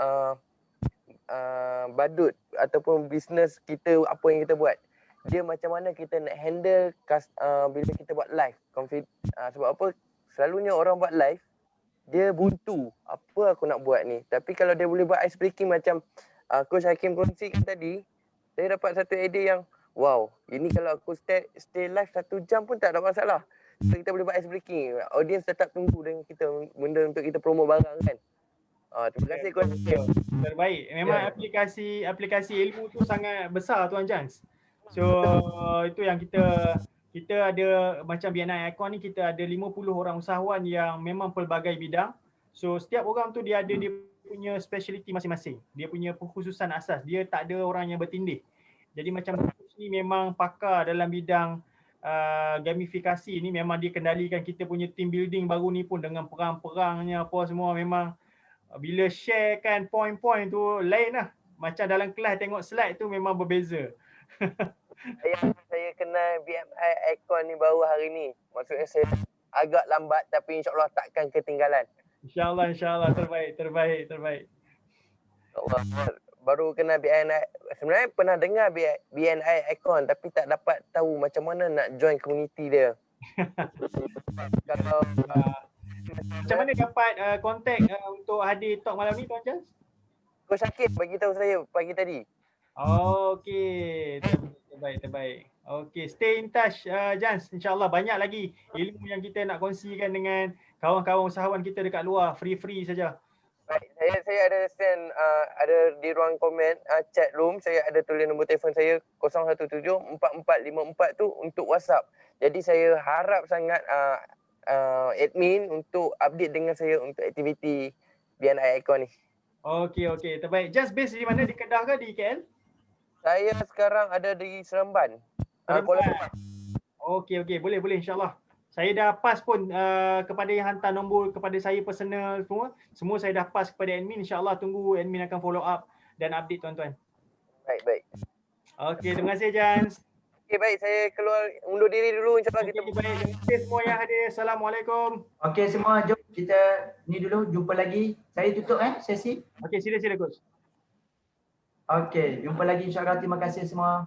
badut ataupun bisnes kita, apa yang kita buat. Dia macam mana kita nak handle bila kita buat live. Sebab apa? Selalunya orang buat live, dia buntu. Apa aku nak buat ni? Tapi kalau dia boleh buat ice breaking macam Coach Hakim kongsikan tadi, saya dapat satu idea yang wow, ini kalau aku stay live 1 jam pun tak ada masalah. So kita boleh buat ice breaking. Audience tetap tunggu dengan kita benda untuk kita promo barang kan. Terima kasih Coach Hakim. Terbaik. Memang aplikasi ilmu tu sangat besar Tuan Jans. So itu yang kita ada macam BNI Icon ni, kita ada 50 orang usahawan yang memang pelbagai bidang. So setiap orang tu dia ada dia punya speciality masing-masing. Dia punya kekhususan asas. Dia tak ada orang yang bertindih. Jadi macam Coach ni memang pakar dalam bidang gamifikasi ni, memang dia kendalikan kita punya team building baru ni pun dengan perang-perangnya apa semua, memang bila share kan point-point tu lain lah. Macam dalam kelas tengok slide tu memang berbeza. Saya kenal BMI Icon ni baru hari ni. Maksudnya saya agak lambat tapi insyaAllah takkan ketinggalan. InsyaAllah terbaik. Allah. Baru kenal BNI. Sebenarnya pernah dengar BNI Icon tapi tak dapat tahu macam mana nak join komuniti dia. Kalau macam mana dapat kontak untuk hadir talk malam ni Tuan Jans? Coach Hakim bagi tahu saya pagi tadi. Okey, terbaik. Okey, stay in touch Jans. InsyaAllah banyak lagi ilmu yang kita nak kongsikan dengan kawan-kawan usahawan kita dekat luar, free saja. Baik, saya ada send ada di ruang komen chat room, saya ada tulis nombor telefon saya 017-4454 tu untuk WhatsApp. Jadi saya harap sangat admin untuk update dengan saya untuk aktiviti BNI Icon ni. Okey, terbaik. Just base di mana, di Kedah ke di KL? Saya sekarang ada di Seremban. Kuala Lumpur. Okey, boleh insyaAllah. Saya dah pass pun kepada yang hantar nombor kepada saya personal semua saya dah pass kepada admin. InsyaAllah tunggu admin akan follow up dan update tuan-tuan. Baik. Okey, terima kasih Jans. Okey, baik, saya keluar undur diri dulu, insyaAllah kita baik. Terima kasih semua yang hadir. Assalamualaikum. Okey semua, jom kita ni dulu, jumpa lagi. Saya tutup sesi. Okey, sila coach. Okey, jumpa lagi insyaAllah. Terima kasih semua.